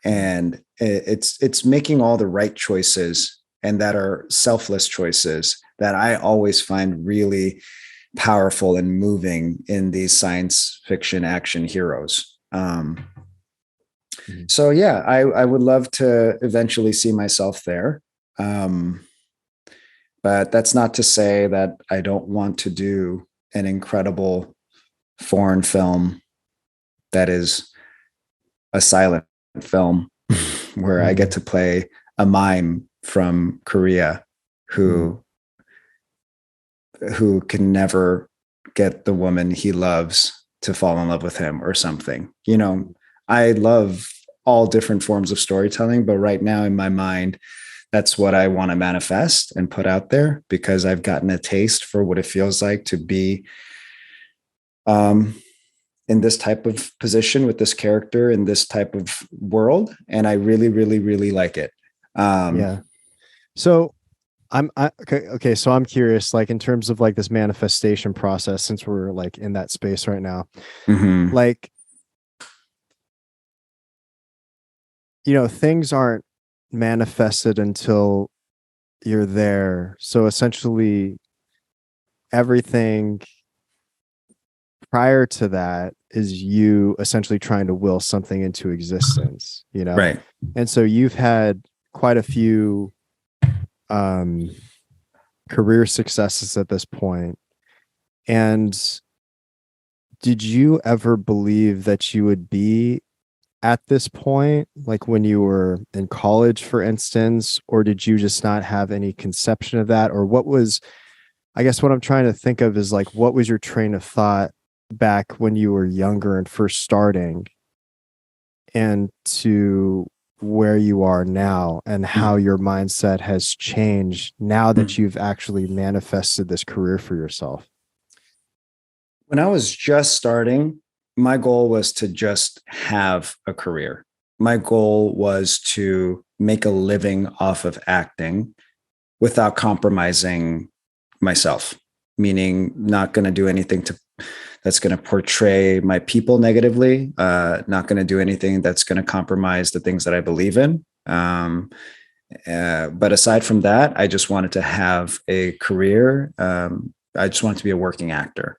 And it's making all the right choices, and that are selfless choices, that I always find really powerful and moving in these science fiction action heroes. Mhm. So yeah, I would love to eventually see myself there. Um, but that's not to say that I don't want to do an incredible foreign film that is a silent film where I get Mhm. to play a mime from Korea Mhm. who can never get the woman he loves to fall in love with him or something. I love all different forms of storytelling, but right now in my mind, that's what I want to manifest and put out there, because I've gotten a taste for what it feels like to be um, in this type of position with this character in this type of world. And I really, really, really like it. Um, Yeah. So Okay, so I'm curious, like in terms of like this manifestation process, since we're like in that space right now, Mm-hmm. like, things aren't manifested until you're there. So essentially everything prior to that is you essentially trying to will something into existence. Right. And so you've had quite a few um career successes at this point. And did you ever believe that you would be at this point, like when you were in college, for instance, or did you just not have any conception of that? Or I guess what I'm trying to think of is like, what was your train of thought back when you were younger and first starting, and to where you are now, and how your mindset has changed now that you've actually manifested this career for yourself? When I was just starting, my goal was to just have a career. My goal was to make a living off of acting without compromising myself, meaning not going to do anything that's going to portray my people negatively, not going to do anything that's going to compromise the things that I believe in. But aside from that, I just wanted to have a career. I just wanted to be a working actor.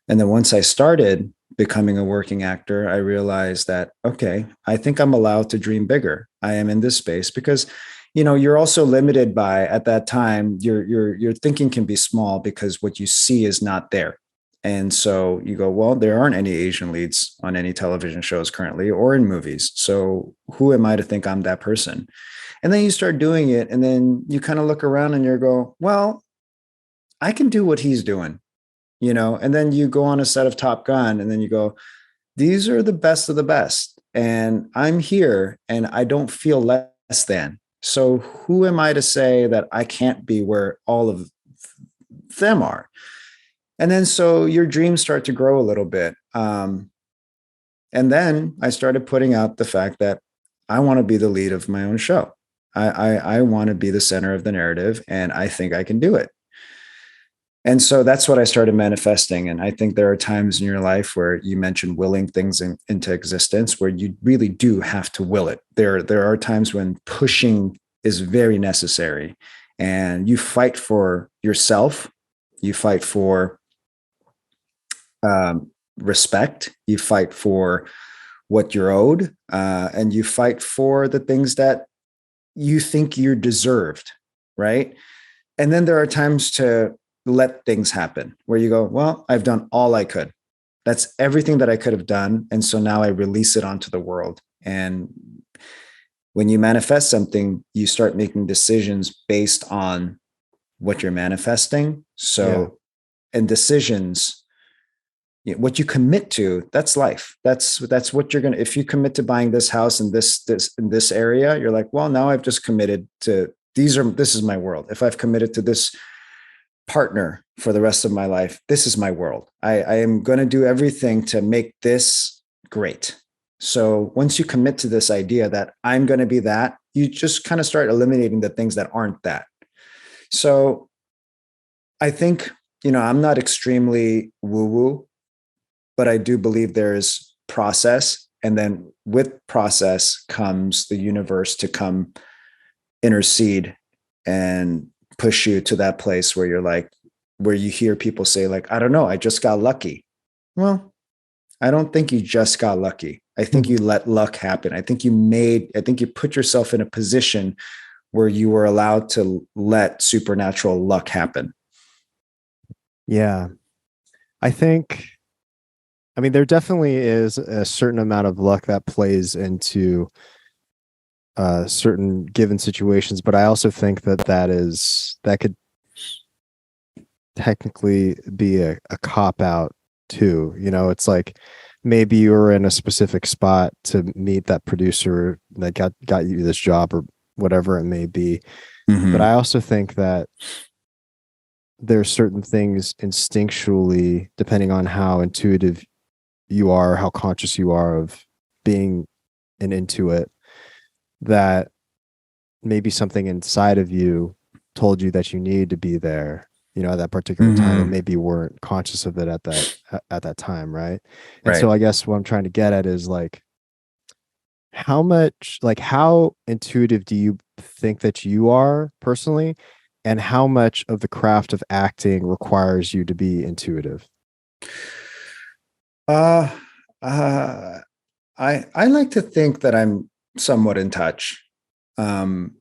And then once I started becoming a working actor, I realized that, okay, I think I'm allowed to dream bigger. I am in this space because, you're also limited by, at that time, your thinking can be small because what you see is not there. And so you go, well, there aren't any Asian leads on any television shows currently or in movies. So who am I to think I'm that person? And then you start doing it. And then you kind of look around and you go, well, I can do what he's doing. And then you go on a set of Top Gun and then you go, these are the best of the best. And I'm here and I don't feel less than. So who am I to say that I can't be where all of them are? And then so your dreams start to grow a little bit. And then I started putting out the fact that I want to be the lead of my own show. I want to be the center of the narrative and I think I can do it. And so that's what I started manifesting. And I think there are times in your life where you mentioned willing things into existence where you really do have to will it. There are times when pushing is very necessary and you fight for yourself. You fight for respect. You fight for what you're owed. And you fight for the things that you think you're deserved. Right. And then there are times to let things happen where you go, well, I've done all I could. That's everything that I could have done. And so now I release it onto the world. And when you manifest something, you start making decisions based on what you're manifesting. So, and decisions, what you commit to, that's life. That's what you're going to, if you commit to buying this house in this area, you're like, well, now I've just committed to this is my world. If I've committed to this partner for the rest of my life, this is my world. I am going to do everything to make this great. So once you commit to this idea that I'm going to be that, you just kind of start eliminating the things that aren't that. So I think, I'm not extremely woo-woo, but I do believe there is process. And then with process comes the universe to come intercede and push you to that place where you're like, where you hear people say like, I don't know, I just got lucky. Well, I don't think you just got lucky. I think you let luck happen. I think you put yourself in a position where you were allowed to let supernatural luck happen. Yeah. I mean, there definitely is a certain amount of luck that plays into certain given situations, but I also think that could technically be a cop out too. It's like maybe you were in a specific spot to meet that producer that got you this job or whatever it may be. Mm-hmm. But I also think that there's certain things instinctually, depending on how intuitive you are, how conscious you are of being an intuit, that maybe something inside of you told you that you needed to be there, at that particular time, and maybe weren't conscious of it at that time, right? And so Right. I guess what I'm trying to get at is like, how intuitive do you think that you are personally, and how much of the craft of acting requires you to be intuitive? Uh, uh, I like to think that I'm somewhat in touch, and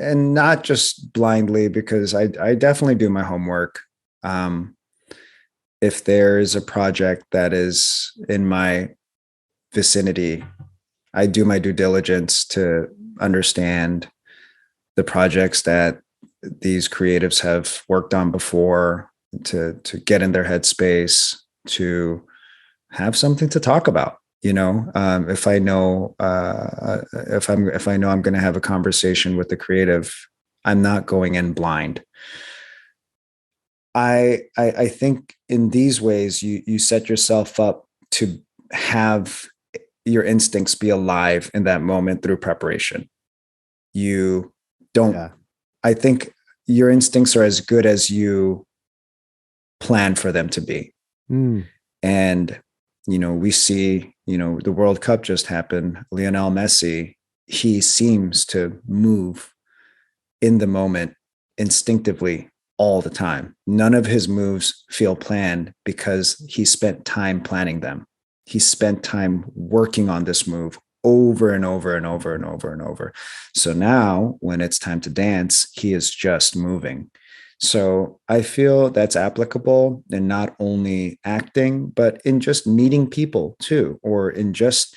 not just blindly, because I definitely do my homework. Um, if there is a project that is in my vicinity, I do my due diligence to understand the projects that these creatives have worked on before, to get in their headspace, to have something to talk about. If I know if I know I'm going to have a conversation with the creative, I'm not going in blind. I think in these ways you set yourself up to have your instincts be alive in that moment through preparation. You don't. Yeah. I think your instincts are as good as you plan for them to be. Mm. And we see, the World Cup just happened. Lionel Messi, he seems to move in the moment instinctively all the time. None of his moves feel planned because he spent time planning them. He spent time working on this move over and over and over and over and over. So now when it's time to dance, he is just moving. So I feel that's applicable in not only acting, but in just meeting people too, or in just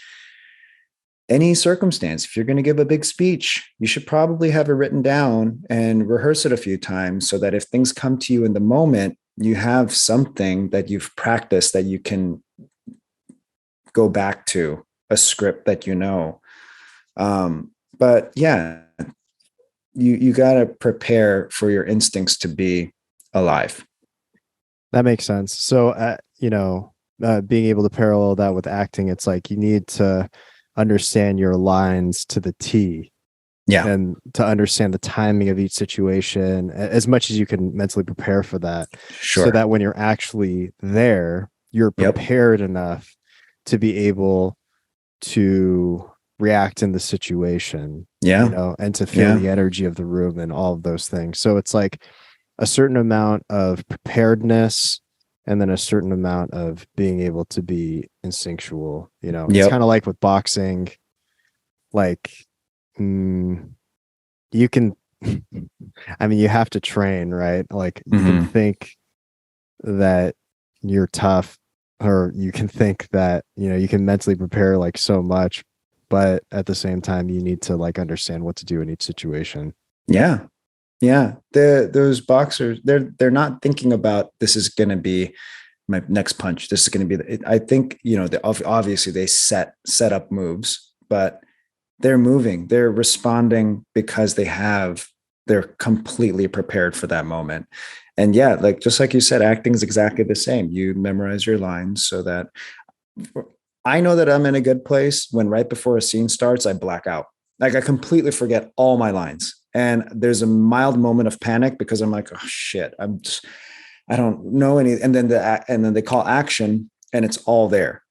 any circumstance. If you're going to give a big speech, you should probably have it written down and rehearse it a few times so that if things come to you in the moment, you have something that you've practiced that you can go back to, a script that you know. But yeah, you got to prepare for your instincts to be alive. That makes sense. So, being able to parallel that with acting, it's like you need to understand your lines to the T, Yeah. and to understand the timing of each situation as much as you can mentally prepare for that, Sure. so that when you're actually there, you're Yep. prepared enough to be able to react in the situation, Yeah. and to feel Yeah. the energy of the room and all of those things. So it's like a certain amount of preparedness, and then a certain amount of being able to be instinctual. It's Yep. kind of like with boxing, like, you can, I mean, you have to train, right? Like, you can think that you're tough, or you can think that, you can mentally prepare like so much, but at the same time, you need to like understand what to do in each situation. Yeah. Yeah. Those boxers, they're not thinking about, this is going to be my next punch. This is going to be I think, obviously they set up moves, but they're moving, they're responding because they're completely prepared for that moment. And yeah, like, just like you said, acting is exactly the same. You memorize your lines so that I know that I'm in a good place when right before a scene starts, I black out. Like, I completely forget all my lines. And there's a mild moment of panic because I'm like, oh shit, I don't know any. And then they call action and it's all there.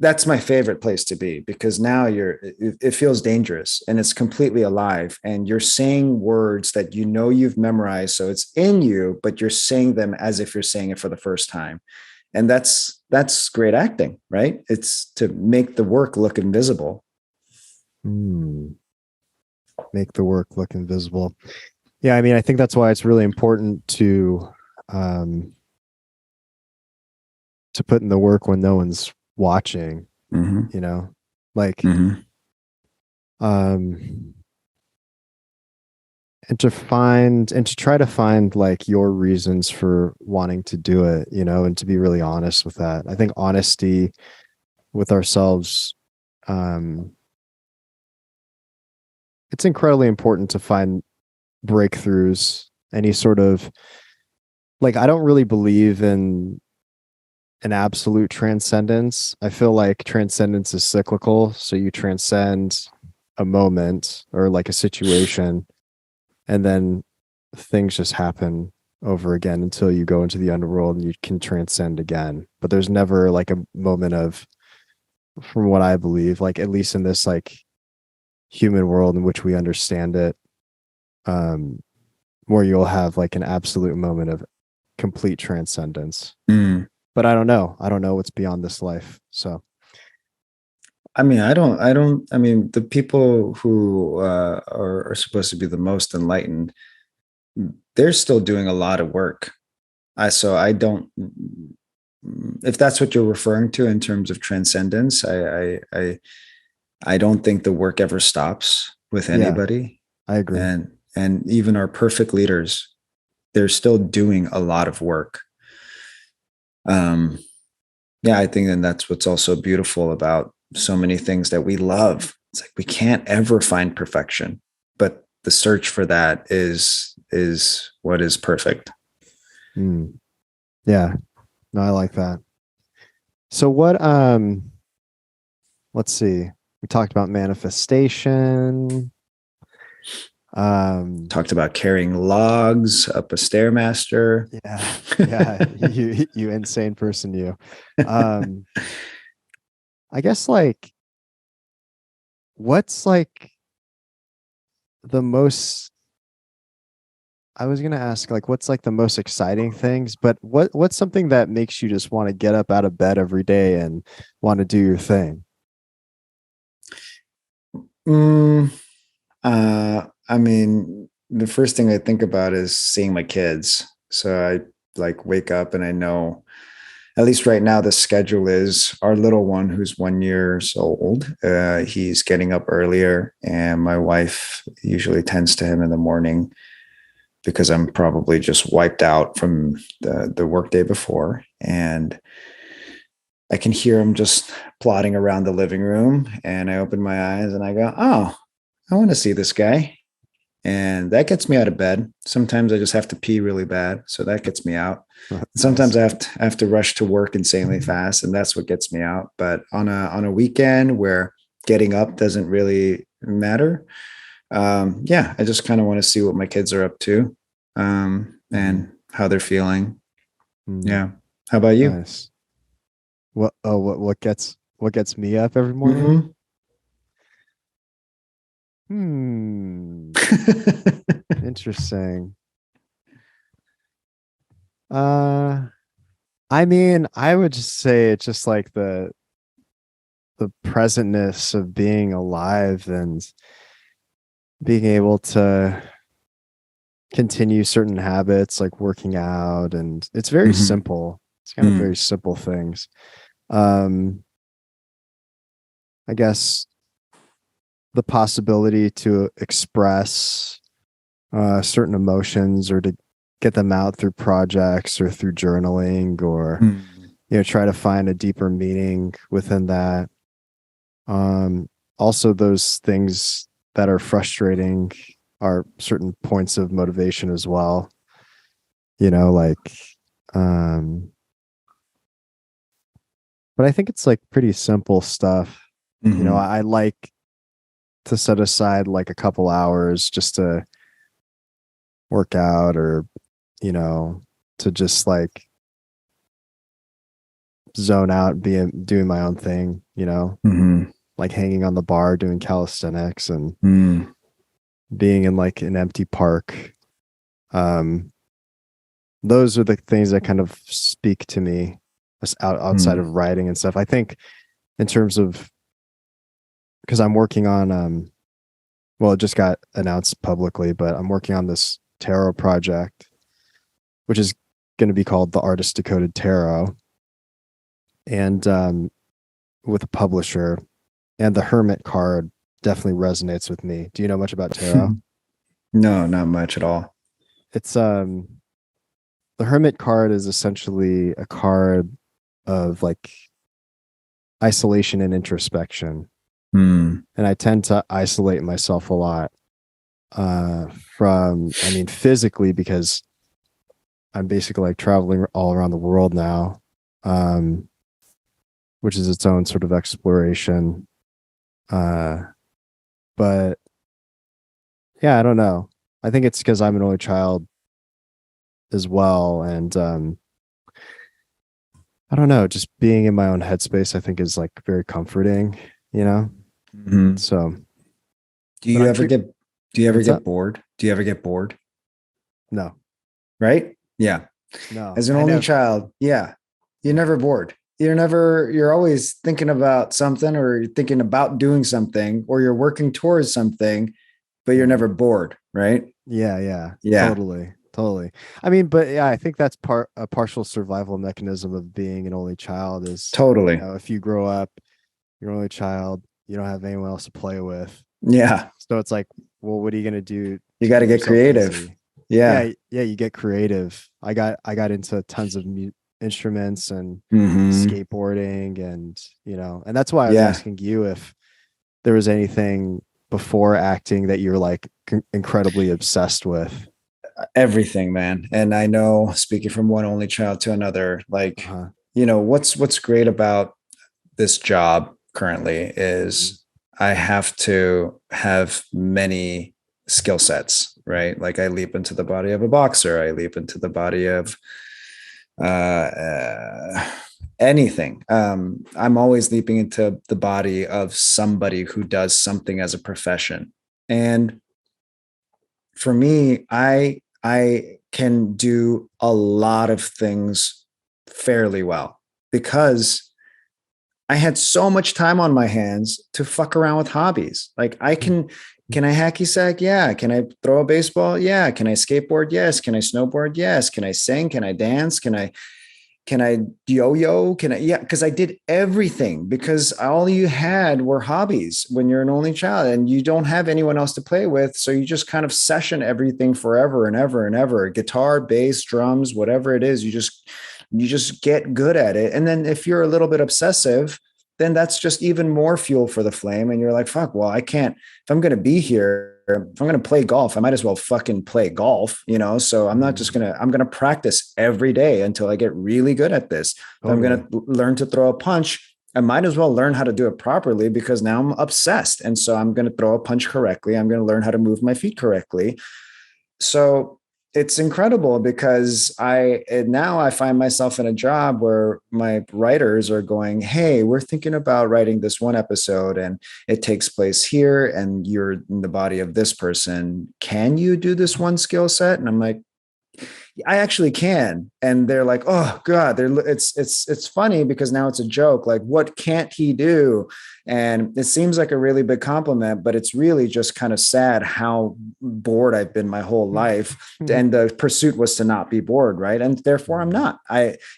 That's my favorite place to be, because now it feels dangerous and it's completely alive, and you're saying words that you've memorized, so it's in you, but you're saying them as if you're saying it for the first time. And that's great acting, right? It's to make the work look invisible. Make the work look invisible. Yeah, I mean, I think that's why it's really important to put in the work when no one's watching. Like, and to try to find like your reasons for wanting to do it, and to be really honest with that. I think honesty with ourselves, it's incredibly important to find breakthroughs. Any sort of, like, I don't really believe in an absolute transcendence. I feel like transcendence is cyclical. So you transcend a moment or like a situation, and then things just happen over again until you go into the underworld and you can transcend again. But there's never like a moment of, from what I believe, like at least in this like human world in which we understand it, where you'll have like an absolute moment of complete transcendence. But I don't know what's beyond this life. So I mean, I mean, the people who are supposed to be the most enlightened, they're still doing a lot of work. So I don't, if that's what you're referring to in terms of transcendence, I don't think the work ever stops with anybody. I agree. And even our perfect leaders, they're still doing a lot of work. Yeah, I think then that's what's also beautiful about so many things that we love. It's like we can't ever find perfection, but the search for that is what is perfect. Yeah, no, I like that. So what, let's see, we talked about manifestation, talked about carrying logs up a stairmaster. Yeah, you insane person, you. I guess like, what's like the most, I was gonna ask like what's like the most exciting things, but what's something that makes you just want to get up out of bed every day and want to do your thing? I mean, the first thing I think about is seeing my kids. So I like wake up and I know, at least right now, the schedule is our little one who's 1 year old. He's getting up earlier, and my wife usually tends to him in the morning because I'm probably just wiped out from the workday before. And I can hear him just plodding around the living room. And I open my eyes and I go, oh, I want to see this guy. And that gets me out of bed. Sometimes I just have to pee really bad, so that gets me out. Sometimes I have to rush to work insanely fast, and that's what gets me out. But on a weekend where getting up doesn't really matter, yeah, I just kind of want to see what my kids are up to, and how they're feeling. Yeah. How about you? Nice. What gets me up every morning? Interesting. I mean, I would just say it's just like the presentness of being alive and being able to continue certain habits like working out, and it's very simple. It's kind of very simple things. I guess the possibility to express certain emotions or to get them out through projects or through journaling, or try to find a deeper meaning within that. Also those things that are frustrating are certain points of motivation as well, like but I think it's like pretty simple stuff. I like to set aside like a couple hours just to work out, or to just like zone out, doing my own thing, like hanging on the bar doing calisthenics and being in like an empty park. Those are the things that kind of speak to me outside of writing and stuff. I think in terms of, because I'm working on well, it just got announced publicly, but I'm working on this tarot project, which is going to be called the Artist Decoded Tarot, and with a publisher. And the Hermit card definitely resonates with me. Do you know much about tarot? No, not much at all. It's the Hermit card is essentially a card of like isolation and introspection. And I tend to isolate myself a lot physically, because I'm basically like traveling all around the world now, which is its own sort of exploration. But yeah, I don't know. I think it's because I'm an only child as well. And I don't know, just being in my own headspace, I think is like very comforting, you know? Mhm. So, Do but you I'm ever curious. get do you ever What's get up? bored? Do you ever get bored? No, Right? Yeah. no, As an I only never. child, yeah. You're Yeah. never bored. You're always thinking about something, or you're thinking about doing something, or you're working towards something, but you're Yeah. never bored, right? Yeah. Yeah. Yeah, Totally. Totally. I mean, but yeah, I think that's a partial survival mechanism of being an only child is, totally. if you grow up, you're an only child, you don't have anyone else to play with. Yeah. So it's like, well, what are you gonna do You to got to keep get yourself creative. busy? Yeah. Yeah, yeah, you get creative. I got into tons of instruments and Hmm. skateboarding, and and that's why I was Yeah. asking you if there was anything before acting that you're like incredibly obsessed with. Everything, man. And I know, speaking from one only child to another, like, Uh-huh. what's great about this job currently Mhm. is I have to have many skill sets, right? Like I leap into the body of a boxer, I leap into the body of uh, uh, anything. I'm always leaping into the body of somebody who does something as a profession. And for me, I can do a lot of things fairly well because I had so much time on my hands to fuck around with hobbies. Like can I hacky sack? Yeah. Can I throw a baseball? Yeah. Can I skateboard? Yes. Can I snowboard? Yes. Can I sing? Can I dance? Can I yo-yo? Can I? Yeah, because I did everything because all you had were hobbies when you're an only child and you don't have anyone else to play with. So you just kind of session everything forever and ever and ever. Guitar, bass, drums, whatever it is, you just get good at it. And then if you're a little bit obsessive, then that's just even more fuel for the flame. And you're like, fuck, well, I can't, if I'm going to be here, if I'm going to play golf, I might as well fucking play golf. So I'm not just Mhm. going to, I'm going to practice every day until I get really good at this. If I'm going Totally. to learn to throw a punch, I might as well learn how to do it properly because now I'm obsessed. And so I'm going to throw a punch correctly. I'm going to learn how to move my feet correctly. So it's incredible because now I find myself in a job where my writers are going, hey, we're thinking about writing this one episode and it takes place here and you're in the body of this person. Can you do this one skill set? And I'm like, I actually can. And they're like, oh God, it's funny because now it's a joke. Like, what can't he do? And it seems like a really big compliment, but it's really just kind of sad how bored I've been my whole life. And the pursuit was to not be bored, right? And therefore I'm not.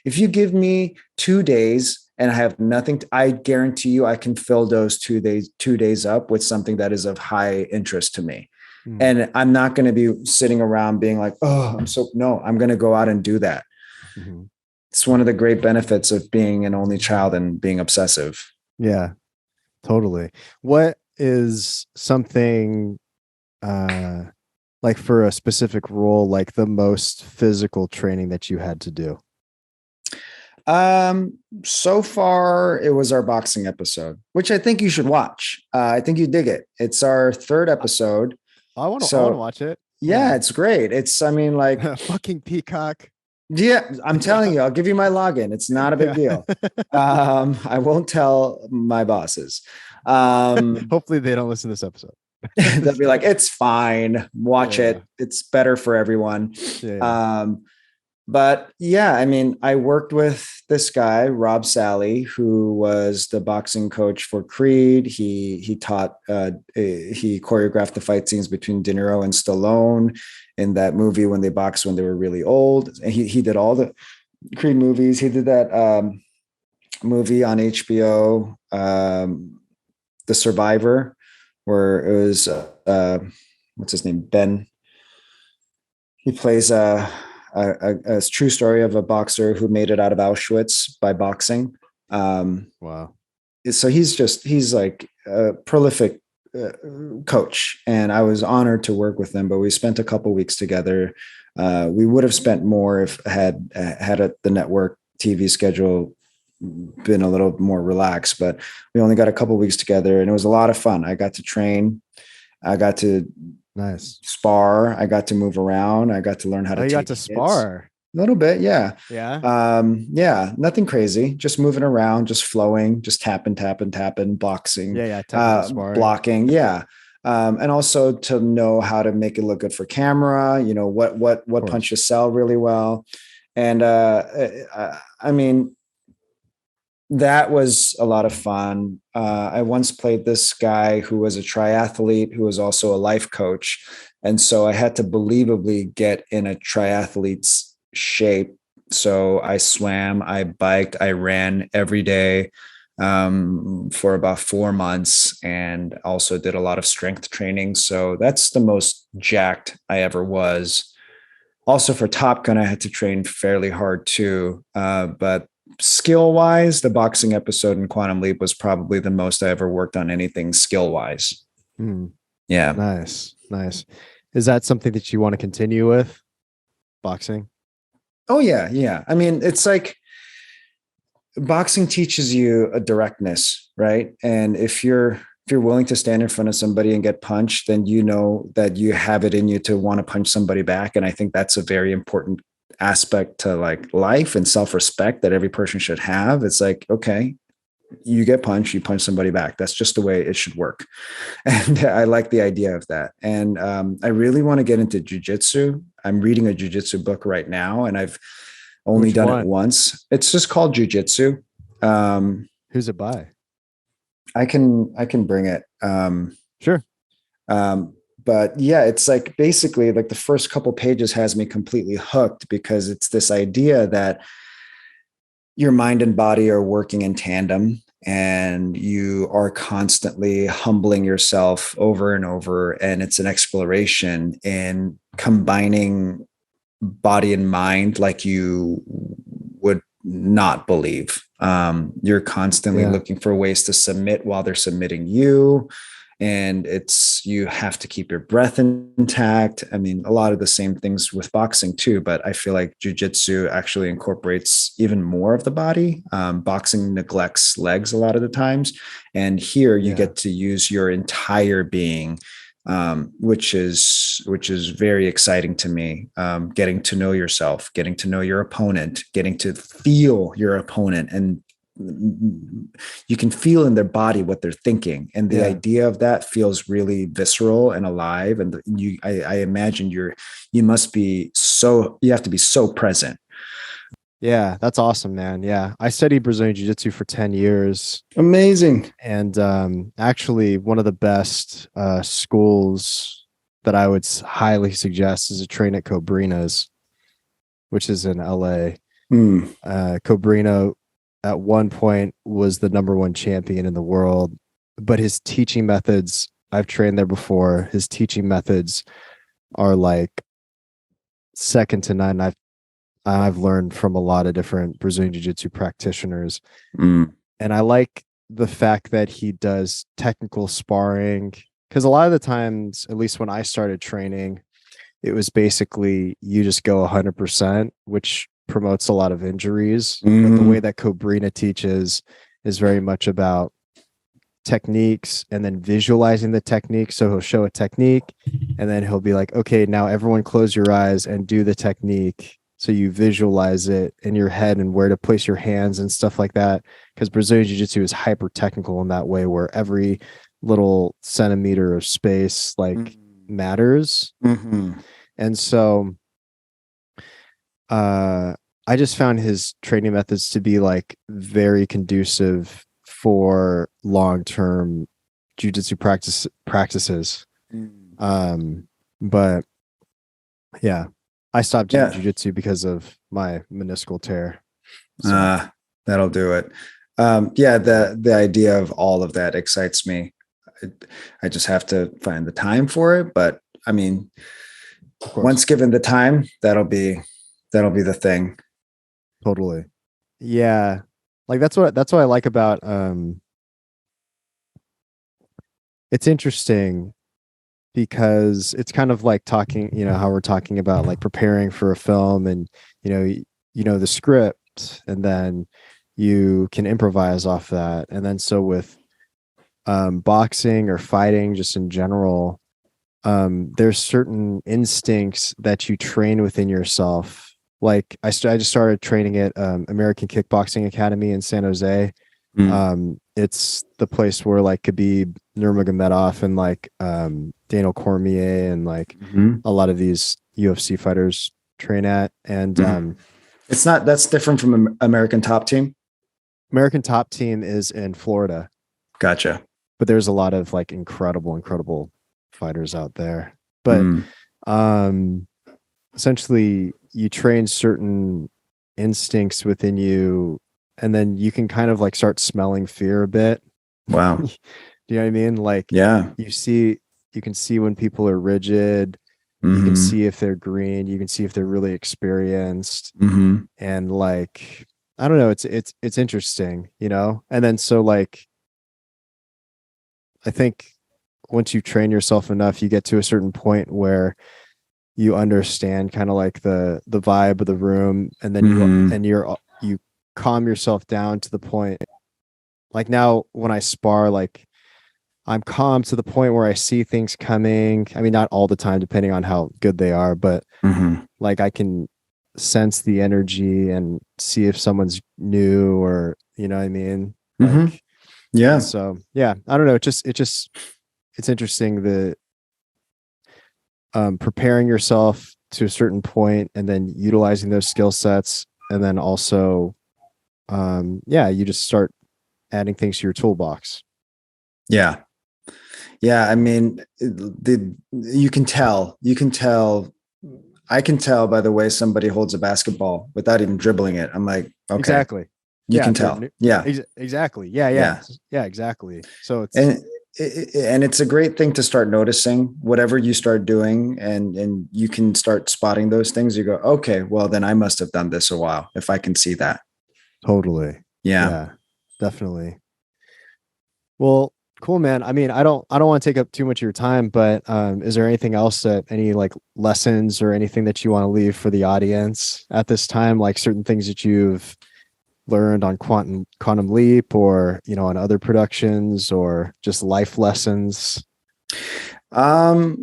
If you give me 2 days and I have nothing, I guarantee you I can fill those 2 days up with something that is of high interest to me. Mhm. And I'm not going to be sitting around being like, oh, no, I'm going to go out and do that. Mhm. It's one of the great benefits of being an only child and being obsessive. Yeah, totally. What is something uh like for a specific role, like the most physical training that you had to do? So far it was our boxing episode, which I think you should watch. I think you dig it. It's our third episode. I want to So watch it. yeah, Yeah. it's great. I mean, like, Fucking Peacock. yeah, I'm telling Yeah. you, I'll give you my login. It's not a big Yeah. deal. I won't tell my bosses. Um, Hopefully they don't listen to this episode. they'll be like, it's fine. Watch Yeah. it. It's better for everyone. Yeah. Yeah. Um, but yeah, I mean, I worked with this guy, Rob Sally, who was the boxing coach for Creed. He taught, he choreographed the fight scenes between De Niro and Stallone in that movie when they boxed when they were really old. And he did all the Creed movies. He did that movie on HBO, The Survivor, where it was what's his name, Ben. He plays a true story of a boxer who made it out of Auschwitz by boxing. Um, Wow. so he's like a prolific uh, coach, and I was honored to work with him. But we spent a couple weeks together. We would have spent more if the network TV schedule been a little more relaxed. But we only got a couple weeks together, and it was a lot of fun. I got to train. I got to Nice. spar. I got to move around. I got to learn how Oh, to you got take to hits. spar. A little bit, yeah. Yeah. Yeah, nothing crazy. Just moving around, just flowing, just tapping, boxing, Yeah. Yeah. Technical sparring. blocking. Yeah. And also to know how to make it look good for camera, you know, Of what course. punches sell really well. And I mean, that was a lot of fun. I once played this guy who was a triathlete who was also a life coach. And so I had to believably get in a triathlete's shape. So I swam, I biked, I ran every day for about 4 months and also did a lot of strength training. So that's the most jacked I ever was. Also for Top Gun, I had to train fairly hard too. But skill wise, the boxing episode in Quantum Leap was probably the most I ever worked on anything skill wise. Hmm. Yeah. Nice. Nice. Is that something that you want to continue with? Boxing? Oh yeah, yeah. I mean, it's like boxing teaches you a directness, right? And if you're willing to stand in front of somebody and get punched, then you know that you have it in you to want to punch somebody back. And I think that's a very important aspect to like life and self-respect that every person should have. It's like, okay, you get punched, you punch somebody back. That's just the way it should work. And I like the idea of that. And I really want to get into jujitsu. I'm reading a jujitsu book right now, and I've only Which done it one? once. It's just called jujitsu. Um, Who's it by? I can bring it. Sure. Um, but yeah, it's like basically like the first couple pages has me completely hooked because it's this idea that your mind and body are working in tandem and you are constantly humbling yourself over and over. And it's an exploration in combining body and mind like you would not believe. You're constantly Yeah. looking for ways to submit while they're submitting you. And it's, you have to keep your breath intact. I mean, a lot of the same things with boxing too, but I feel like jujitsu actually incorporates even more of the body. Boxing neglects legs a lot of the times. And here you Yeah. get to use your entire being, which is very exciting to me. Getting to know yourself, getting to know your opponent, getting to feel your opponent, and you can feel in their body what they're thinking, and the Yeah. idea of that feels really visceral and alive. And I imagine you must be so, you have to be so present. Yeah. That's awesome, man. Yeah. I studied Brazilian Jiu Jitsu for 10 years. Amazing. And actually, one of the best schools that I would highly suggest is a train at Cobrina's, which is in LA. Mm. Cobrina at one point was the number one champion in the world, but his teaching methods, I've trained there before. His teaching methods are like second to none. I've learned from a lot of different Brazilian Jiu-Jitsu practitioners. Mm. And I like the fact that he does technical sparring because a lot of the times, at least when I started training, it was basically you just go 100%, which promotes a lot of injuries. But the way Mm. that Cobrina teaches is very much about techniques and then visualizing the technique. So he'll show a technique and then he'll be like, okay, now everyone close your eyes and do the technique. So you visualize it in your head and where to place your hands and stuff like that. Because Brazilian Jiu Jitsu is hyper technical in that way, where every little centimeter of space like matters. Mm-hmm. And so I just found his training methods to be like very conducive for long-term jiu-jitsu practices. But yeah, I stopped doing Yeah. jiu-jitsu because of my meniscal tear. So That'll do it. Yeah, the idea of all of that excites me. I just have to find the time for it. But I mean, of course, once given the time, that'll be the thing. totally. Yeah. Like that's what I like about it's interesting because it's kind of like talking, how we're talking about like preparing for a film and the script and then you can improvise off that. And then so with boxing or fighting just in general, there's certain instincts that you train within yourself. Like I just started training at American Kickboxing Academy in San Jose. It's the place where like Khabib Nurmagomedov and like Daniel Cormier and like a lot of these UFC fighters train at. And that's different from American Top Team. American Top Team is in Florida. Gotcha. But there's a lot of like incredible fighters out there. But essentially you train certain instincts within you, and then you can kind of like start smelling fear a bit. Wow. Do you know what I mean? Like, yeah, you can see when people are rigid. You can see if they're green. You can see if they're really experienced. And like, I don't know, it's interesting, you know? And then so like, I think once you train yourself enough, you get to a certain point where you understand kind of like the vibe of the room, and then you calm yourself down to the point. Like now when I spar, like I'm calm to the point where I see things coming. I mean, not all the time, depending on how good they are, but like I can sense the energy and see if someone's new, or, you know what I mean? Like, yeah. So yeah, I don't know. It's interesting, the preparing yourself to a certain point and then utilizing those skill sets. And then also, you just start adding things to your toolbox. Yeah. Yeah. I mean, you can tell, I can tell by the way somebody holds a basketball without even dribbling it. I'm like, okay. Exactly. You can tell. Yeah. Exactly. Yeah. Exactly. So and it's a great thing to start noticing whatever you start doing, and you can start spotting those things. You go, okay, well then I must have done this a while if I can see that. Totally. Yeah. Definitely. Well, cool, man. I mean, I don't want to take up too much of your time, but is there anything else, any like lessons or anything that you want to leave for the audience at this time? Like certain things that you've learned on Quantum Leap, or, you know, on other productions, or just life lessons? There's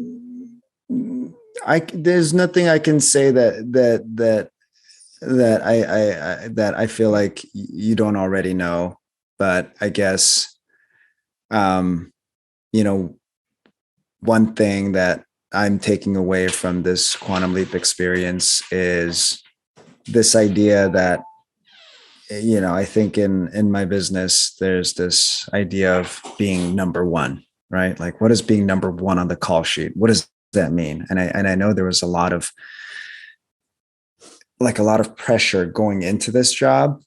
nothing I can say that I feel like you don't already know, but I guess, you know, one thing that I'm taking away from this Quantum Leap experience is this idea that, you know, I think in my business, there's this idea of being number one, right? Like, what is being number one on the call sheet? What does that mean? And I know there was a lot of pressure going into this job,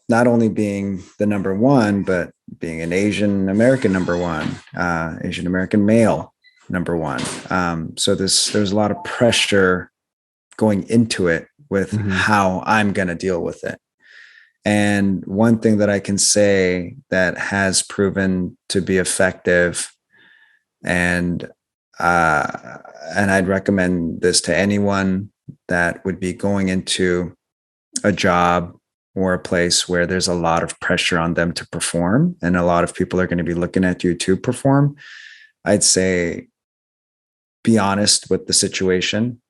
not only being the number one, but being an Asian American number one, Asian American male number one. So there's a lot of pressure going into it with how I'm going to deal with it. And one thing that I can say that has proven to be effective, and I'd recommend this to anyone that would be going into a job or a place where there's a lot of pressure on them to perform, and a lot of people are going to be looking at you to perform. I'd say be honest with the situation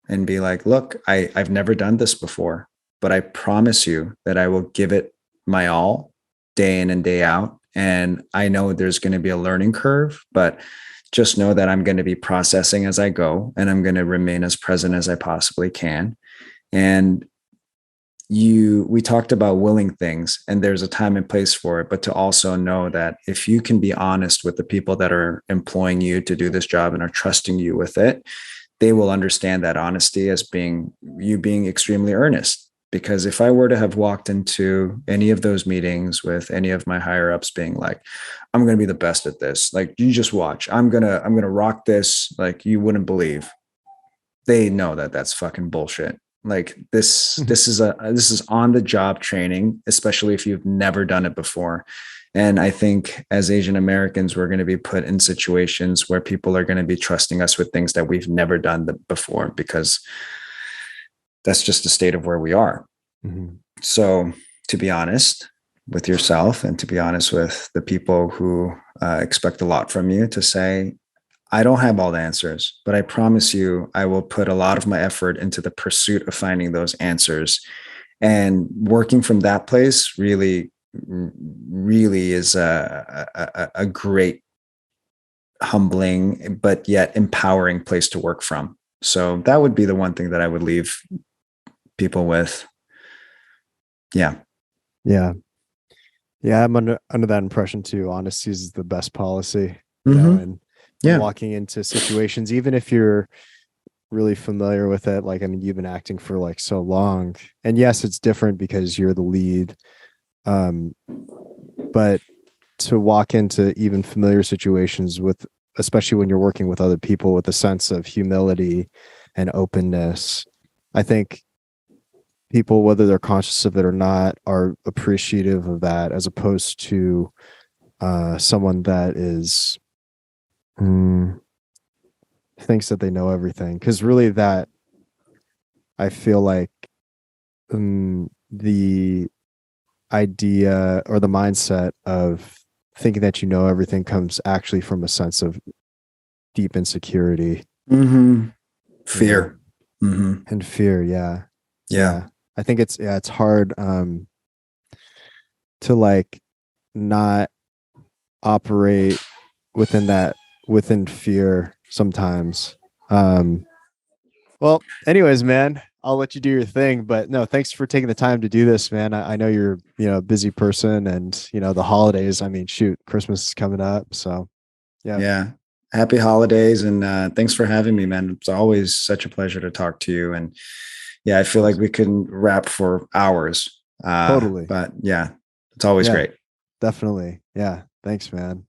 and be like, look, I've never done this before, but I promise you that I will give it my all day in and day out. And I know there's going to be a learning curve, but just know that I'm going to be processing as I go, and I'm going to remain as present as I possibly can. And we talked about willing things, and there's a time and place for it, but to also know that if you can be honest with the people that are employing you to do this job and are trusting you with it, they will understand that honesty as being extremely earnest. Because if I were to have walked into any of those meetings with any of my higher ups being like, I'm going to be the best at this, like, you just watch, I'm going to rock this, like, you wouldn't believe, they know that that's fucking bullshit. Like, this is on the job training, especially if you've never done it before. And I think as Asian Americans, we're going to be put in situations where people are going to be trusting us with things that we've never done before, because that's just the state of where we are. So to be honest with yourself, and to be honest with the people who expect a lot from you, to say, I don't have all the answers, but I promise you, I will put a lot of my effort into the pursuit of finding those answers. And working from that place really is a great, humbling, but yet empowering place to work from. So that would be the one thing that I would leave people with. Yeah. Yeah. Yeah, I'm under that impression too. Honesty is the best policy, Mm-hmm. and Yeah. walking into situations, even if you're really familiar with it, like, I mean, you've been acting for like so long. And yes, it's different because you're the lead. But to walk into even familiar situations with, especially when you're working with other people, with a sense of humility and openness, I think people, whether they're conscious of it or not, are appreciative of that, as opposed to someone that is thinks that they know everything. Because really, that, I feel like, the idea or the mindset of thinking that you know everything comes actually from a sense of deep insecurity. Mm-hmm. You know, Fear. Mm-hmm. and fear. Yeah. Yeah. Yeah. I think it's hard to like not operate within that, within fear sometimes. Um well, anyways, man, I'll let you do your thing, but no, thanks for taking the time to do this, man. I know you're, a busy person, and the holidays, I mean, shoot, Christmas is coming up. So yeah. Yeah. Happy holidays. And thanks for having me, man. It's always such a pleasure to talk to you. And yeah, I feel like we can rap for hours. Totally. But yeah, it's always Yeah, great. definitely. Yeah. Thanks, man.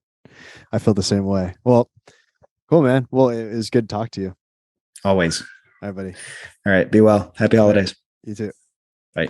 I feel the same way. Well, cool, man. Well, it was good to talk to you. Always. All right, buddy. All right. Be well. Happy All right. holidays. You too. Bye.